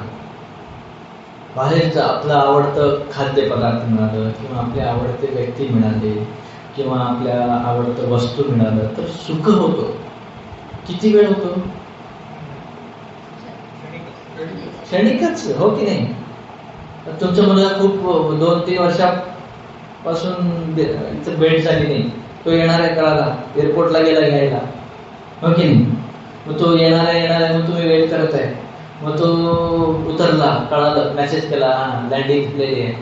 बाहेरचं आपलं आवडतं खाद्यपदार्थ मिळालं, किंवा आपले आवडते व्यक्ती मिळाले, किंवा आपल्या आवडतं वस्तू मिळालं तर सुख होतो. किती वेळ होतो? क्षणिकच, हो की नाही? तुमच्या मुलाला खूप 2-3 वर्षापासून इथं भेट झाली नाही, तो येणार आहे कळाला, एअरपोर्टला गेला घ्यायला, हो की नाही? मग तो येणार आहे, मग तुम्ही वेट करत आहे, मग तो उतरला, कळालं, मेसेज केला, लँडिंग झालेली आहे,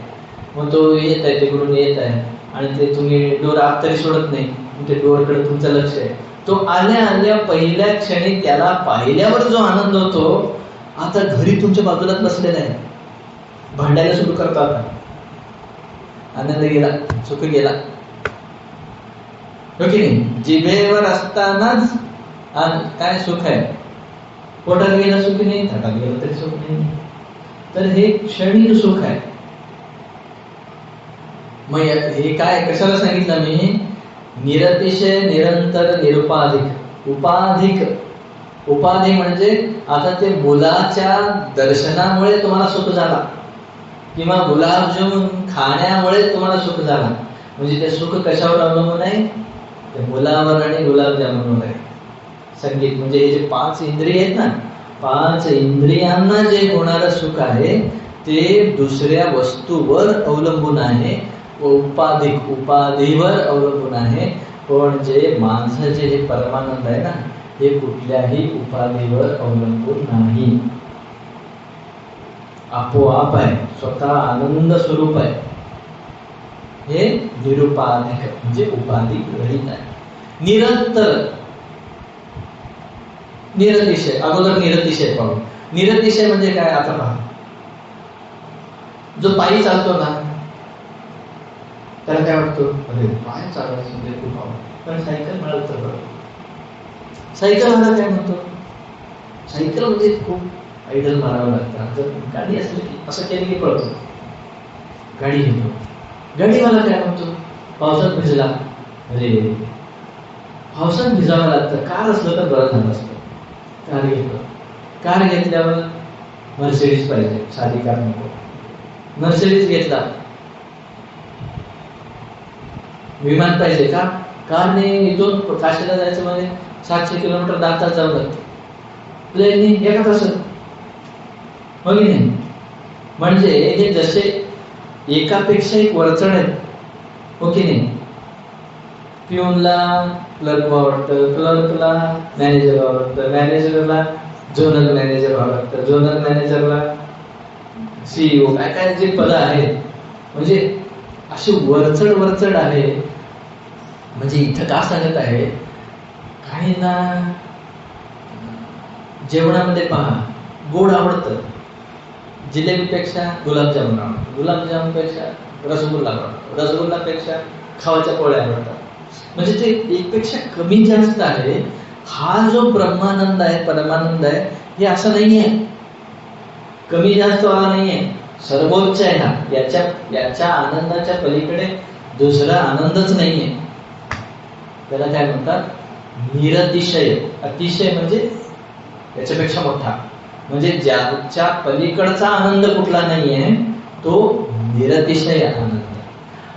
मग तो येत आहे, तिकडून येत आहे, आणि ते तुम्ही डोर आत तरी सोडत नाही, ते डोरकडे तुमचं लक्ष आहे. तो आल्या पहिल्या क्षणी त्याला पाहिल्यावर जो आनंद होतो, आता घरी तुमच्या बाजूलाच बसलेला आहे, भांडायला सुरू करतो. आता आनंद गेला, सुख गेला, हो की नाही? जिभेवर असतानाच काय सुख आहे, पोटात गेलं सुख नाही, ताटात गेलं तरी सुख नाही. तर हे क्षणिक सुख आहे. मग हे काय कशाला सांगितलं मी? निरतिशय, निरंतर, निरुपाधिक. उपाधी म्हणजे आता ते मुलाच्या दर्शनामुळे तुम्हाला सुख झाला, किंवा गुलाबजामुन खाण्यामुळे तुम्हाला सुख झाला. म्हणजे ते सुख कशावर अवलंबून आहे? ते मुलावर आणि गुलाबजामुनवर आहे. संगीत म्हणजे हे जे 5 इंद्रिय आहेत ना, 5 इंद्रियांना जे होणारं सुख आहे ते दुसऱ्या वस्तूवर अवलंबून आहे व उपाधीवर अवलंबून आहे. पण जे माझं जे परमानंद आहे ना, हे कुठल्याही उपाधीवर अवलंबून नाही, आपोआप आहे, स्वतः आनंद स्वरूप आहे. हे निरुपाधिक म्हणजे उपाधी रहित आहे. निरंतर, निरतिशय. अगोदर निरतिशय पाहू. निरतिशय म्हणजे काय? आता पहा, जो पायी चालतो ना, त्याला काय वाटतो? अरे पाय चालायचं म्हणजे खूप आवडतं. पण सायकल मिळालं तर बरं. सायकल मला काय म्हणतो? सायकल म्हणजे खूप आयडल मारावं लागतं. जर गाडी असली की असं केलं की पळतो, गाडी घेतो. गाडी मला काय म्हणतो? पावसात भिजला, अरे पावसात भिजावं लागतं. कार असलं तर बरं झालं असतं. कार घेतो. कार घेतल्यावर मर्सिडीज पाहिजे, साधी कार नको. मर्सिडीज घेतला. विमान पाहिजे का? कारने इथून काशीला जायचं म्हणजे 700 किलोमीटर 10 तास जावं लागतं. प्लेनने एका तासात. हो की नाही? म्हणजे हे जसे एकापेक्षा एक वरचढ आहेत, हो की नाही? पिऊनला क्लर्क आवडतं, क्लर्कला मॅनेजर आवडतं, मॅनेजरला झोनल मॅनेजर आवडतं, झोनल मॅनेजरला CEO, काय काय जे पद आहेत, म्हणजे अशी वरचढ आहे. म्हणजे इथं का सांगत आहे, काहींना जेवणामध्ये पहा गोड आवडतं, जिलेबीपेक्षा गुलाबजामुन आवडतं, गुलाबजामुनपेक्षा रसगुल्ला आवडतो, रसगुल्लापेक्षा खावाच्या पोळ्या आवडतात. म्हणजे ते एकपेक्षा कमी जास्त आहे. हा जो ब्रह्मानंद आहे, परमानंद आहे, हे असं नाही आहे, कमी जास्त वाला नाही आहे, सर्वोच्च आहे. हा याच्या आनंदाच्या पलीकडे दुसरा आनंदच नाही आहे. त्याला काय म्हणतात? निरतिशय. अतिशय म्हणजे याच्यापेक्षा मोठा, म्हणजे ज्याच्या पलीकडचा आनंद कुठला नाहीये, तो निरतिशय आनंद.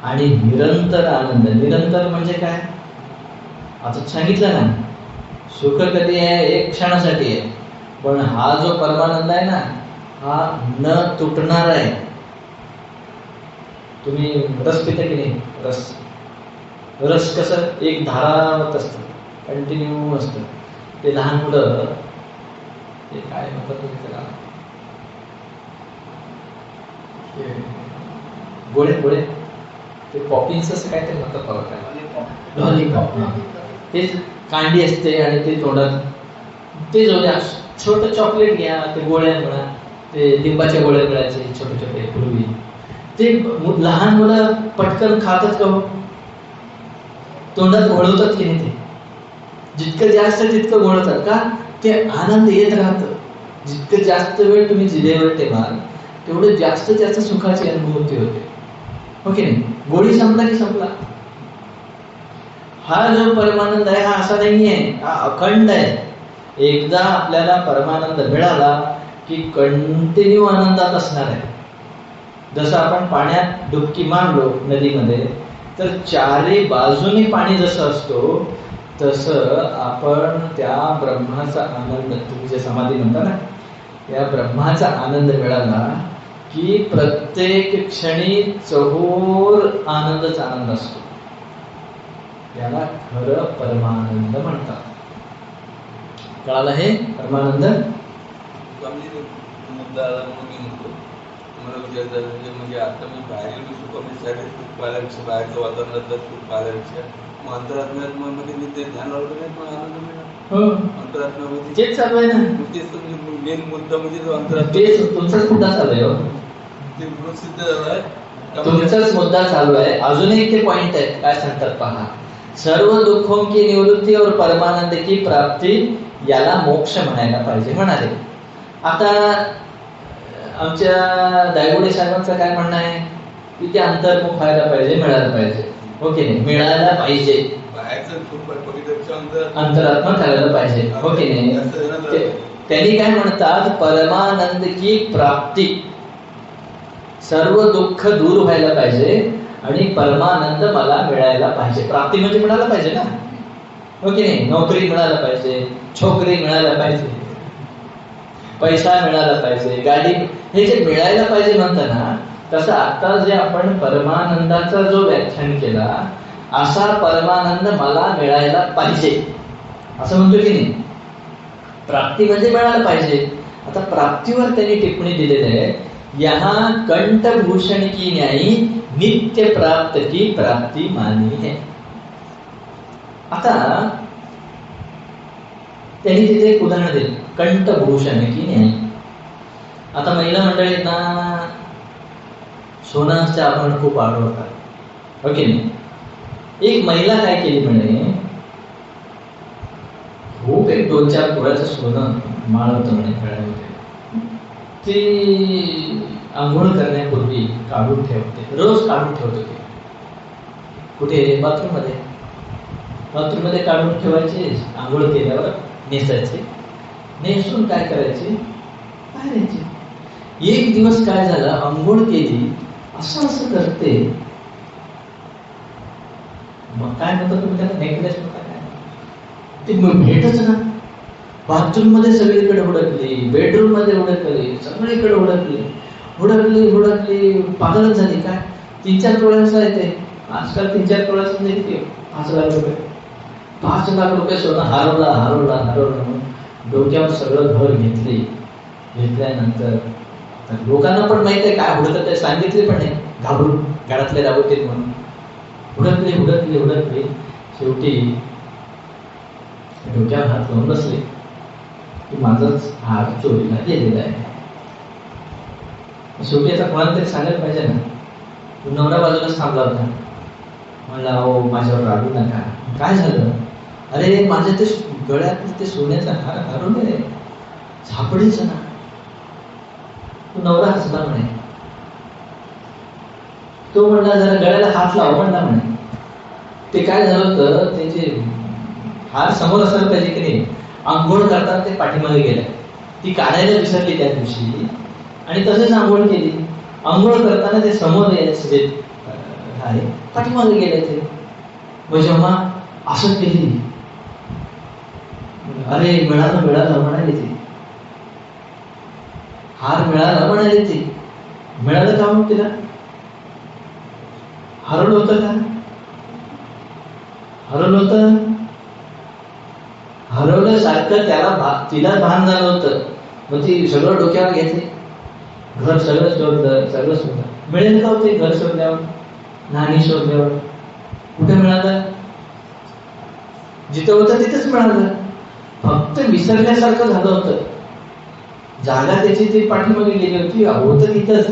आणि निरंतर आनंद. निरंतर म्हणजे काय? आता सांगितलं ना, सुख कधी आहे? एक क्षणासाठी आहे. पण हा जो परमानंद आहे ना, हा न तुटणार आहे. तुम्ही रस पिता की नाही? रस कसं एक धारावत असतं, कंटिन्यू असतं. ते लहान मुलं, ते काय म्हणतात तुम्ही त्याला, गोळे ते पॉपिन्स असं काय ते म्हणतात बघा, लॉलीपॉप. तेच कांडी असते आणि ते तोंडात, ते जाऊ द्या. छोटं चॉकलेट घ्या, ते गोळ्या म्हणा, ते लिंबाच्या गोळ्या मिळायचे छोटे छोटे पूर्वी. ते लहान मुलं पटकन खातात का हो? तोंडात घोळवतात की नाही? ते जितकं जास्त तितकं घोळतात का? ते आनंद येत राहतं. जितकं जास्त वेळ तुम्ही जिभेवर ठेवाल, तेवढं जास्त त्याचं सुखाची अनुभूती होते, हो की नाही? गोळी संपला की संपला. हा जो परमानंद आहे, हा असा नाहीये, हा अखंड आहे. एकदा आपल्याला परमानंद मिळाला की कंटिन्यू आनंदात असणार आहे. जसं आपण पाण्यात डुबकी मारलो नदीमध्ये, तर चारी बाजूनी पाणी जसं असतो, तसं आपण त्या ब्रह्माचा आनंद, तुम्ही जे समाधी म्हणता ना, या ब्रह्माचा आनंद मिळाला की प्रत्येक क्षणी चहोर आनंदच आनंद असतो. याला खरं परमानंद म्हणतात. कळालं हे परमानंद? मुद्दा मला विचारायचं म्हणजे आता मी बाहेर सुख सुख पाहिल्यापेक्षा बाहेरच्या वातावरणातलं सुख पाहिल्यापेक्षा मग अंतरात्म्यामध्ये मी ते ध्यान लावलं नाही, पण आनंद मिळाला. अंतरात्म्यामध्ये तेच चालू आहे ना. तेच मेन मुद्दा म्हणजे जो अंतरात्मा, तेच तुमचाच मुद्दा चालू आहे. ते गुण सिद्ध झालाय, तुमचाच मुद्दा चालू आहे. अजूनही ते पॉइंट आहेत, काय सांगतात पहा. सर्व दुःखों की निवृत्ती और परमानंद की प्राप्ती, याला मोक्ष म्हणायला पाहिजे म्हणाले. आता आमच्या दायगुडे साहेबांचं काय म्हणणं आहे की ते अंतर्मुख व्हायला पाहिजे, मिळायला पाहिजे, हो की नाही? मिळायला पाहिजे, अंतरात्मा करायला पाहिजे, हो की नाही? त्यांनी काय म्हणतात? परमानंद की प्राप्ती, सर्व दुःख दूर व्हायला पाहिजे आणि परमानंद मला मिळायला पाहिजे. प्राप्ती म्हणजे मिळायला पाहिजे ना, हो की नाही? नोकरी मिळायला पाहिजे, छोकरी मिळायला पाहिजे, पैसा मिळाला पाहिजे, हे जे मिळायला पाहिजे म्हणताना, तसं आता जे आपण परमानंदाचा जो व्याख्यान केला, असा परमानंद मला मिळायला पाहिजे असं म्हणतो की नाही. प्राप्ती म्हणजे मिळायला पाहिजे. आता प्राप्तीवर त्यांनी टिप्पणी दिलेली आहे, यहाँ कंठभूषण की न्यायी नित्य प्राप्त की प्राप्ती मानी है. आता त्यांनी तिथे एक उदाहरण दिलं, कंठभूषण की न्यायी. आता महिला मंडळीत ना सोनाच्या आभरण खूप आवडतात, हो की नाही. एक महिला काय केली म्हणे, खूप एक 2-4 तोळ्याचं सोनं माळ होतं म्हणे गळ्यामध्ये. ती आंघोळ करण्यापूर्वी काढून ठेवते, रोज काढून ठेवत होते. कुठे? बाथरूम मध्ये काढून ठेवायचे, आंघोळ केल्यावर नेसायचे, नेसून काय करायचे, बाहेर यायचे. एक दिवस काय झालं, आंघोळ केली, असं असं करते. मग काय म्हणतात तुम्ही त्याला, नेकलेस म्हणता काय, ते भेटच ना. बाथरूम मध्ये सगळीकडे हुडकली, बेडरूम मध्ये हुडकली, सगळीकडे हुडकली, पागलच झाली. काय 3-4 तोळ्याचं आहे ते, आजकाल 3-4 तोळ्याचं नाही ते 5 लाख रुपये. 5 लाख रुपये सोनं हरवला म्हणून डोक्यावर सगळं घर घेतल्यानंतर लोकांना पण माहित आहे काय हुडकत आहे, सांगितले पण नाही, घाबरून घरातले राबवतील म्हणून. हुडकली, शेवटी डोक्यावर हात लावून बसले की माझाच हात चोरीला गेलेला आहे. शेवटी आता कोणाला तरी सांगायला पाहिजे ना. तो नवरा बाजूलाच थांबला होता, म्हणला अहो माझ्यावर रागू नका, काय झालं. अरे माझ्या ते गळ्यात ते सोन्याचा हार हरवले, सापडेच ना. तो नवरा हसला म्हणे, तो म्हणला जरा गळ्याला हात लाव म्हणला म्हणे. ते काय झालं होतं, त्याचे हार समोर असायला पाहिजे की नाही, आंघोळ करताना ते पाठीमागे गेले, ती काढायला विसरली त्या दिवशी आणि तसेच आंघोळ केली. आंघोळ करताना ते समोर यायचे पाठीमागे गेले ते. मग जेव्हा असं केली, अरे मिळालं म्हणाली ती, हार मिळाला म्हणाली ती. मिळालं का मग तिला? हरवलं होतं का? हरवलं सारखं तिला भान झालं होतं. मग ती सगळं डोक्यावर घेतली, घर सगळं शोधलं. मिळेल का होते घर शोधल्यावर, नाणी शोधल्यावर? कुठे मिळालं? जिथं होतं तिथेच मिळालं, फक्त विसरल्यासारखं झालं होतं. जागा त्याची ती पाठीमागे गेली होती, होतं तिथंच.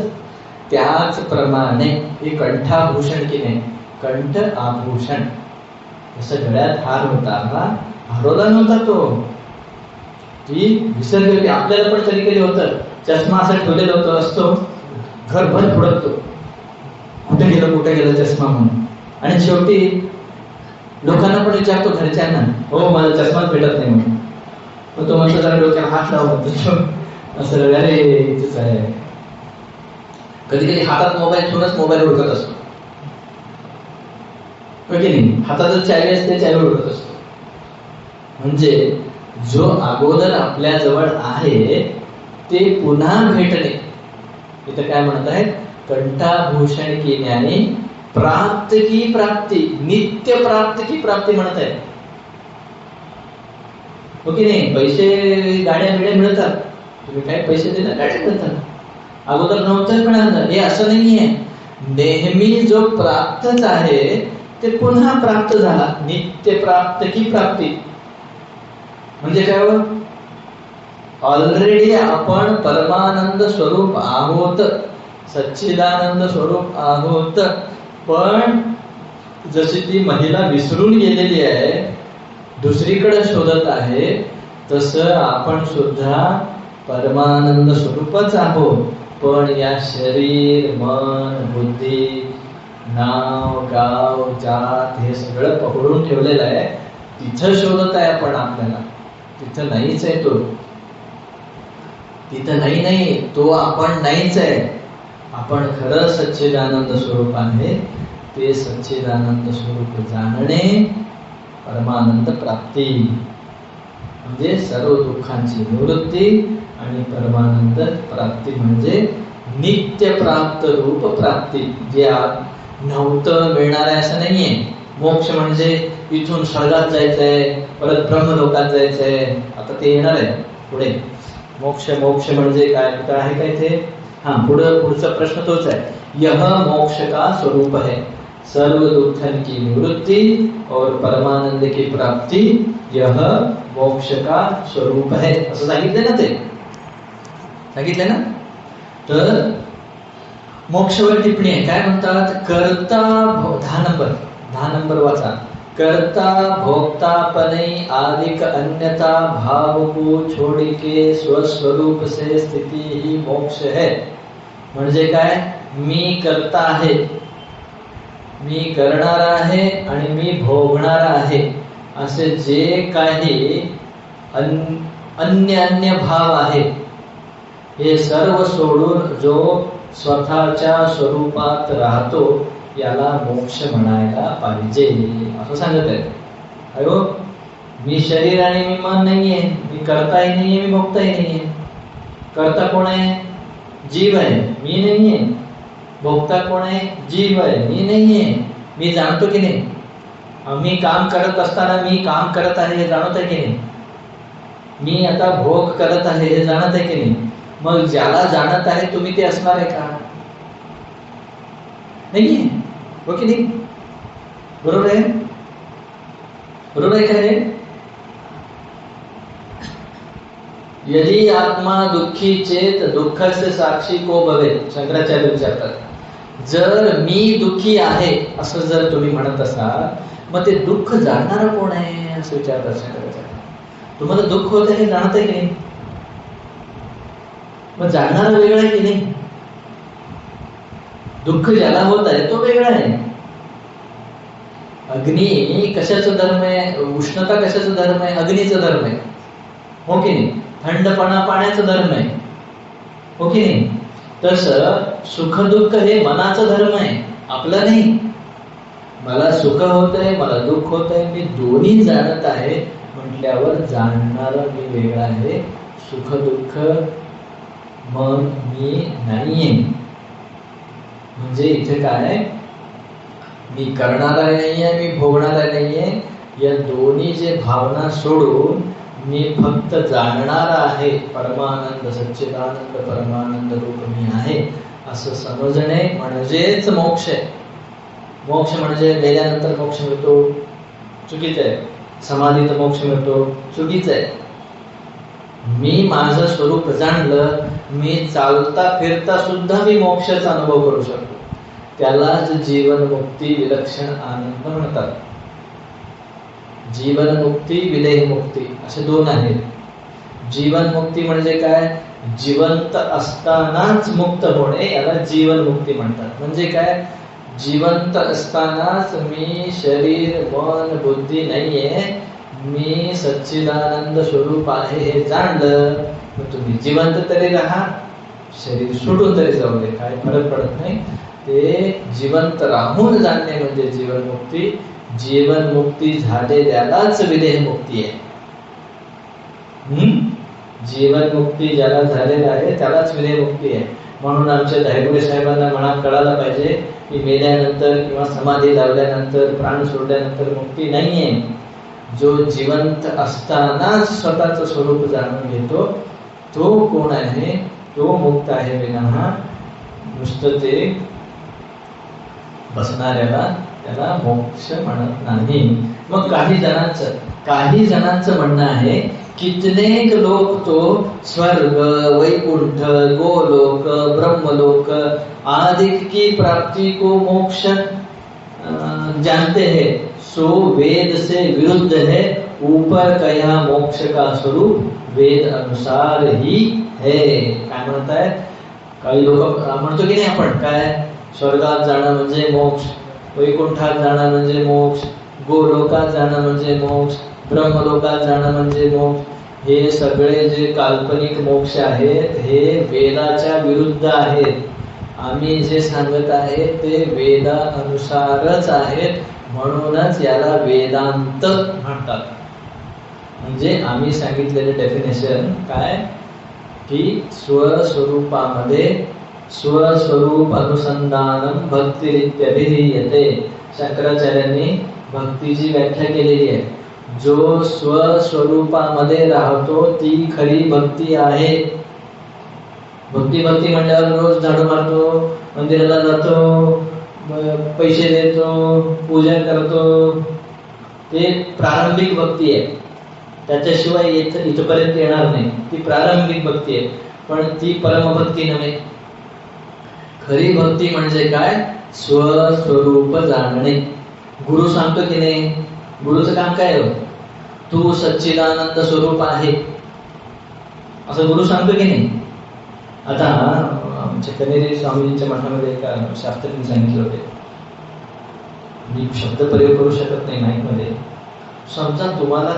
त्याचप्रमाणे हे कंठाभूषण की नाही, कंठ आभूषण. जसं गळ्यात हार होता, हरवला नव्हता तो, ती विसरली होती. आपल्याला पण कधी कधी होतं, चष्मा असं ठेवलेला होतो असतो, घरभर फुडकतो, कुठे गेला चष्मा म्हणून. आणि शेवटी लोकांना पण विचारतो घरच्यांना, हो माझा चष्माच भेटत नाही म्हणून. मग तो म्हणतो जरा डोक्याला हात लावतो, असं अरे इथेच आहे. कधी कधी हातात मोबाईल ठेवूनच मोबाईल हुडकत असतो, की नाही. हातात चावी असते, चावी हुडकत असतो. म्हणजे जो अगोदर आपल्या जवळ आहे ते पुन्हा भेटणे. इथं काय म्हणत आहेत, कंठाभूषण की ज्ञानी प्राप्त की प्राप्ती, नित्य प्राप्त की प्राप्ती म्हणत आहे, हो की नाही. पैसे गाड्या मिळतात, तुम्ही काय पैसे दिला गाड्या मिळतात, अगोदर नव्हतं मिळालं हे असं नाहीये. नेहमी जो प्राप्तच आहे ते पुन्हा प्राप्त झाला, नित्य प्राप्त की प्राप्ती. म्हणजे काय हो, ऑलरेडी आपण परमानंद स्वरूप आहोत, सच्चिदानंद स्वरूप आहोत. पण जशी ती महिला विसरून गेलेली आहे, दुसरीकडे शोधत आहे, तसं आपण सुद्धा परमानंद स्वरूपच आहोत. पण या शरीर, मन, बुद्धी, नाव, गाव, जात हे सगळं पकडून ठेवलेलं आहे. तिथं शोधत आहे आपण आपल्याला, तिथं नाहीच आहे तो, तिथं नाही तो आपण नाहीच आहे. आपण खरं सच्चिदानंद स्वरूप आहे. ते सच्चिदानंद स्वरूप जाणणे परमानंद प्राप्ती, म्हणजे सर्व दुःखांची निवृत्ती आणि परमानंद प्राप्ती म्हणजे नित्य प्राप्त रूप प्राप्ती, जे नव्हतं मिळणार आहे असं नाहीये. मोक्ष म्हणजे इथून स्वर्गात जायचंय, परत ब्रह्मलोकात जायचंय, आता ते येणार आहे पुढे. मोक्ष मोक्ष म्हणजे काय, कुठं आहे काय ते? पुढचा प्रश्न तोच आहे. यह मोक्ष का स्वरूप है, सर्व दुखन की निवृत्ति और परमानंद की प्राप्ति, यह मोक्ष का स्वरूप है, असं सांगितलं ना, ते सांगितलं ना. तर मोक्षवर टिप्पणी आहे, काय म्हणतात? कर्ता 10 नंबर वाचा. कर्ता भोक्तापने आदिक अन्यता भाव को छोड़ के स्वस्वरूप से स्थिती ही मोक्ष है. म्हणजे काय? मी कर्ता आहे, मी करणार आहे आणि मी भोगणार आहे, असे जे काही अन्य भाव आहे, हे सर्व सोडून जो स्वतःच्या स्वरूपात राहतो याला मोक्ष म्हणायला पाहिजे, असं सांगत आहे. अयो, मी शरीर आणि मी मन नाहीये, मी करताही नाहीये, मी भोगताही नाहीये. करता कोण आहे? जीव आहे, मी नाहीये. भोगता कोण आहे? जीव आहे, मी नाहीये. मी जाणतो की नाही? मी काम करत असताना मी काम करत आहे हे जाणत आहे की नाही? मी आता भोग करत आहे हे जाणत आहे की नाही? मग ज्याला जाणत आहे तुम्ही ते असणार आहे का? नाही, हो की नाही? बरोबर आहे, बरोबर आहे का रे? यदि आत्मा दुःखी चेत दुःखाचे साक्षी को भवे, शंकराचार्य विचारतात. जर मी दुःखी आहे असं जर तुम्ही म्हणत असाल, मग ते दुःख जाणणारा कोण आहे असं विचारतात शंकराचार्य. तुम्हाला दुःख होत आहे जाणत आहे की नाही? मग जाणणारा वेगळा आहे की नाही? दुःख ज्याला होत आहे तो वेगळा आहे. अग्नी कशाचा धर्म आहे? उष्णता कशाचा धर्म आहे? अग्नीचा धर्म आहे, हो की नाही? थंडपणा पाण्याचा धर्म आहे, हो की नाही? तसं सुख दुःख हे मनाचा धर्म आहे, आपला नाही. मला सुख होत आहे, मला दुःख होत आहे, मी दोन्ही जाणत आहे म्हटल्यावर जाणणारा मी वेगळा आहे. सुख दुःख मग मी नाहीये. म्हणजे इथे काय, मी करणारा नाहीये, मी भोगणारा नाहीये. या दोन्ही जे भावना सोडून मी फक्त जाणणारा आहे, परमानंद सच्चिदानंद परमानंद रूप मी आहे, असं समजणे म्हणजेच मोक्ष आहे. मोक्ष म्हणजे मेल्यानंतर मोक्ष मिळतो, चुकीचं आहे. समाधीत मोक्ष मिळतो, चुकीचं आहे. मी माझं स्वरूप जाणलं, मी चालता फिरता सुद्धा मी मोक्षाचा अनुभव करू शकतो. त्यालाच जीवनमुक्ती विलक्षण आनंद म्हणतात. जीवनमुक्ती विदेहमुक्ती असे दोन आहेत. जीवनमुक्ती म्हणजे काय? जिवंत असतानाच मुक्त होणे, याला जीवनमुक्ती म्हणतात. म्हणजे काय? जिवंत असतानाच मी शरीर मन बुद्धी नाहीये, मी सच्चिदानंद स्वरूप आहे हे जाणलं, मग तुम्ही जिवंत तरी राहा, शरीर सुटून तरी जाऊ दे, काय फरक पडत नाही. ते जिवंत राहून जाणणे म्हणजे जीवनमुक्ती. जीवनमुक्ती झालेल्यालाच विदेहमुक्ती आहे. जीवनमुक्ती ज्याला झालेला आहे त्यालाच विदेहमुक्ती आहे. म्हणून आमच्या धायगुडे साहेबांना म्हणा कळायला पाहिजे की मेल्यानंतर किंवा समाधी लावल्यानंतर प्राण सोडल्यानंतर मुक्ती नाहीये. जो जिवंत असतानाच स्वतःचं स्वरूप जाणून घेतो तो कोण आहे? तो मुक्त आहे. विना नुसतं ते बसणाऱ्याला त्याला मोक्ष म्हणत नाही. मग काही जणांचं म्हणणं आहे, कितनेक लोक तो स्वर्ग वैकुंठ गोलोक ब्रह्मलोक आदि की प्राप्ति को मोक्ष जानते हैं, सो वेद से विरुद्ध है. ऊपर कया मोक्ष का स्वरूप वेद अनुसार ही है. काय म्हणताय? काही लोक म्हणतो की नाही आपण, काय स्वर्गात जाणं म्हणजे मोक्ष, वैकुंठात जाणं म्हणजे मोक्ष, गोलोकात जाणं म्हणजे मोक्ष, ब्रह्मलोकात जाणं म्हणजे मोक्ष. हे सगळे जे काल्पनिक मोक्ष आहेत हे वेदाच्या विरुद्ध आहेत. आम्ही जे सांगत आहे ते वेदानुसारच आहेत, म्हणूनच याला वेदांत म्हणतात. म्हणजे आम्ही सांगितलेले डेफिनेशन काय, की स्वस्वरूपामध्ये स्वस्वरूप अनुसंधानम भक्तिरित्यभिधीयते. शंकराचार्यांनी भक्तीची व्याख्या केलेली आहे. जो स्वस्वरूपामध्ये राहतो ती खरी भक्ती आहे. भक्ती म्हणल्यावर रोज झाडू मारतो, मंदिराला जातो, पैसे देतो, पूजन करतो, ते प्रारंभिक भक्ती आहे. त्याच्याशिवाय इथपर्यंत येणार नाही. ती प्रारंभिक भक्ती आहे, पण ती परमभक्ती नव्हे. खरी भक्ती म्हणजे काय? स्वस्वरूप जाणणे. गुरु सांगतो की नाही, गुरुचं काम काय आहे? तू सच्चिदानंद स्वरूप आहे असं गुरु सांगतो की नाही. आता आमच्या कनेरी स्वामींच्या मठामध्ये एका शास्त्रींनी सांगितलं होते, मी शब्द प्रयोग करू शकत नाही माईकमध्ये. समजा तुम्हाला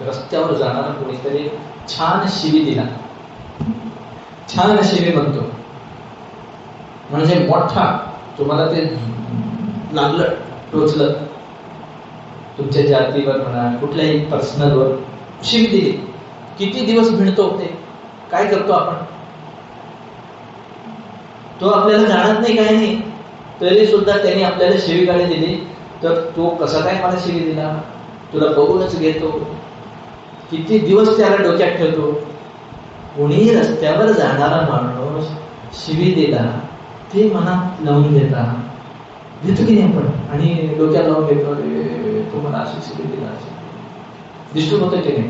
रस्त्यावर जाणारा कोणीतरी छान शिवी दिला, छान शिवी म्हणतो, म्हणजे मोठा तुम्हाला ते लागलं, टोचलं, तुमच्या जातीवर म्हणा, कुठल्याही पर्सनलवर शिवी दिली. किती दिवस भिडतो ते, काय करतो आपण? तो आपल्याला जाणत नाही, काय नाही, तरी सुद्धा त्यांनी आपल्याला शिवीगाळी दिली तर तो कसा काय मला शिवी दिला, तुला बघूनच घेतो. किती दिवस त्याला डोक्यात ठेवतो. कोणी रस्त्यावर जाणारा माणूस शिवी दिला ते मनात लावून घेतो की नाही आपण, आणि डोक्यात लावून घेतो, तो मला अशी शिवी दिला, डिस्टर्ब होतं की नाही.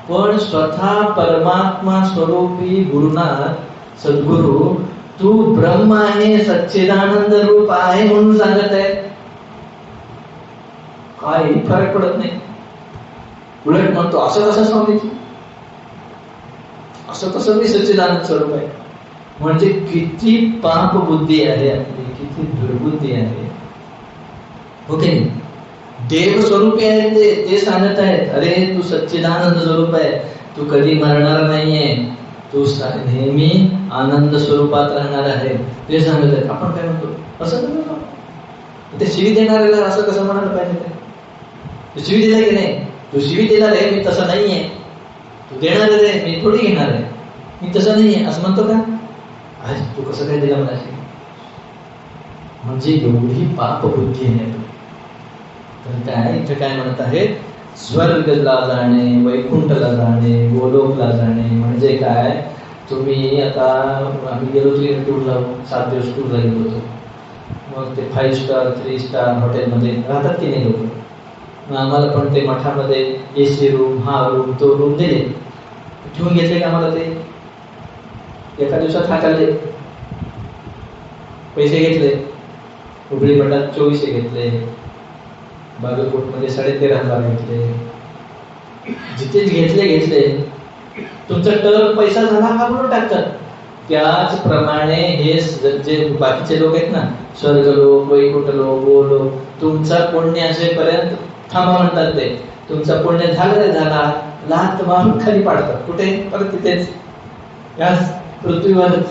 पण स्वतः परमात्मा स्वरूपी गुरुनाथ सद्गुरु तू ब्रह्म आहे, सच्चिदानंद रूप आहे म्हणून सांगत आहे. काही फरक पडत नाही. उलट म्हणतो असं कसं स्वामीजी, असं कसं मी सच्चिदानंद स्वरूप आहे. म्हणजे किती पाप बुद्धी आहे आपली, किती दुर्बुद्धी आहे. ओके, देव स्वरूपी आहे ते सांगत आहेत, अरे तू सच्चिदानंद स्वरूप आहे, तू कधी मरणार नाहीये, तू नेहमी आनंद स्वरूपात राहणार आहे, ते सांगत आहेत. आपण काय म्हणतो? असं कसं? ते शिवी देणाऱ्याला असं कसं म्हणायला पाहिजे? तू शिवी दिला की नाही? तू शिवी देणार आहे, मी तसं नाहीये. तू देणार आहे, मी थोडी घेणार आहे, मी तसं नाहीये असं म्हणतो का? आज तू कसं काय दिला मला? म्हणजे एवढी पाप बुद्धी आहे. तर काय इथे काय म्हणत आहेत? स्वर्गला जाणे, वैकुंठला जाणे, गोलोकला जाणे. म्हणजे काय? तुम्ही आता आम्ही गेलो होतो टूरला, 7 दिवस टूरला गेलो होतो. मग ते 5 स्टार 3 स्टार हॉटेलमध्ये राहतात की नाही लोक. मग आम्हाला पण ते मठामध्ये AC रूम, हा रूम, तो रूम दिले, ठेवून घेतले का आम्हाला. ते एका दिवसात हाकालले, पैसे घेतले. हुबळी मठात 2400 घेतले, बागलकोट मध्ये 13,500 घेतले. जिथेच घेतले. तुमचा टर्म पैसा झाला हा म्हणून टाकतात. त्याचप्रमाणे हे जे बाकीचे लोक आहेत ना, स्वर्ग लोक, वैकुंठ लोक, गोलोक, तुमचा पुण्य असेपर्यंत थांबा म्हणतात. ते तुमचा पुण्य झाला, लात मारून खाली पाडतात. कुठे? परत तिथेच, याच पृथ्वीवरच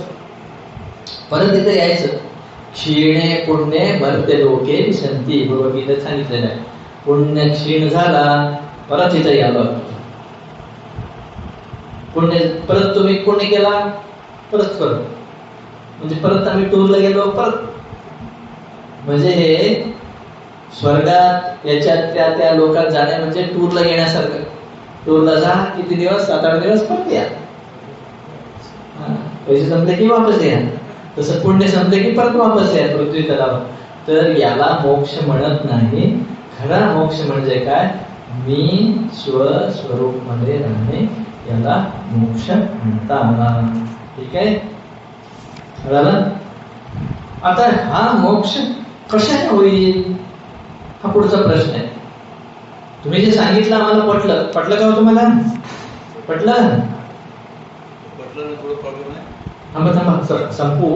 परत तिथे यायचं. क्षीणे पुण्य भरते लोके विसंती, भगवद्गीतेत सांगितलेलं आहे. पुण्य क्षीण झाला, परत इथे यावं. पुण्य परत तुम्ही पुण्य केला, परत म्हणजे परत आम्ही टूरला गेलो, परत. म्हणजे हे स्वर्गात याच्यात त्या लोकात जाणे म्हणजे टूरला गेण्यासारखं. टूरला जा, किती दिवस? 7-8 दिवस, परत या. पैसे संपले की वापस या. तसं पुण्य संपले की परत वापस या पृथ्वी तलावर. तर याला मोक्ष म्हणत नाही. खरा मोक्ष म्हणजे काय? मी स्वस्वरूप मध्ये राहणे, याला मोक्ष म्हणतात. ठीक आहे, कळालं? आता हा मोक्ष कशाने होईल हा पुढचा प्रश्न आहे. तुम्ही जे सांगितलं आम्हाला पटलं का तुम्हाला? पटलं? थांबा संपू.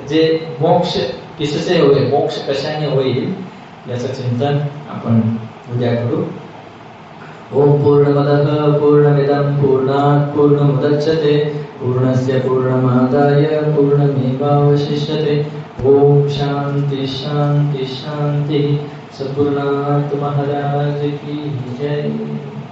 जे मोक्ष किससे होईल, मोक्ष कशाने होईल याचं चिंतन आपण उद्या करू. ओम पूर्णमदः पूर्णमिदं पूर्णात् पूर्णमुदच्यते पूर्णस्य पूर्णमादाय पूर्णमेवावशिष्यते. ओम शांति शांति शांति. सद्गुरुनाथ महाराज की जय.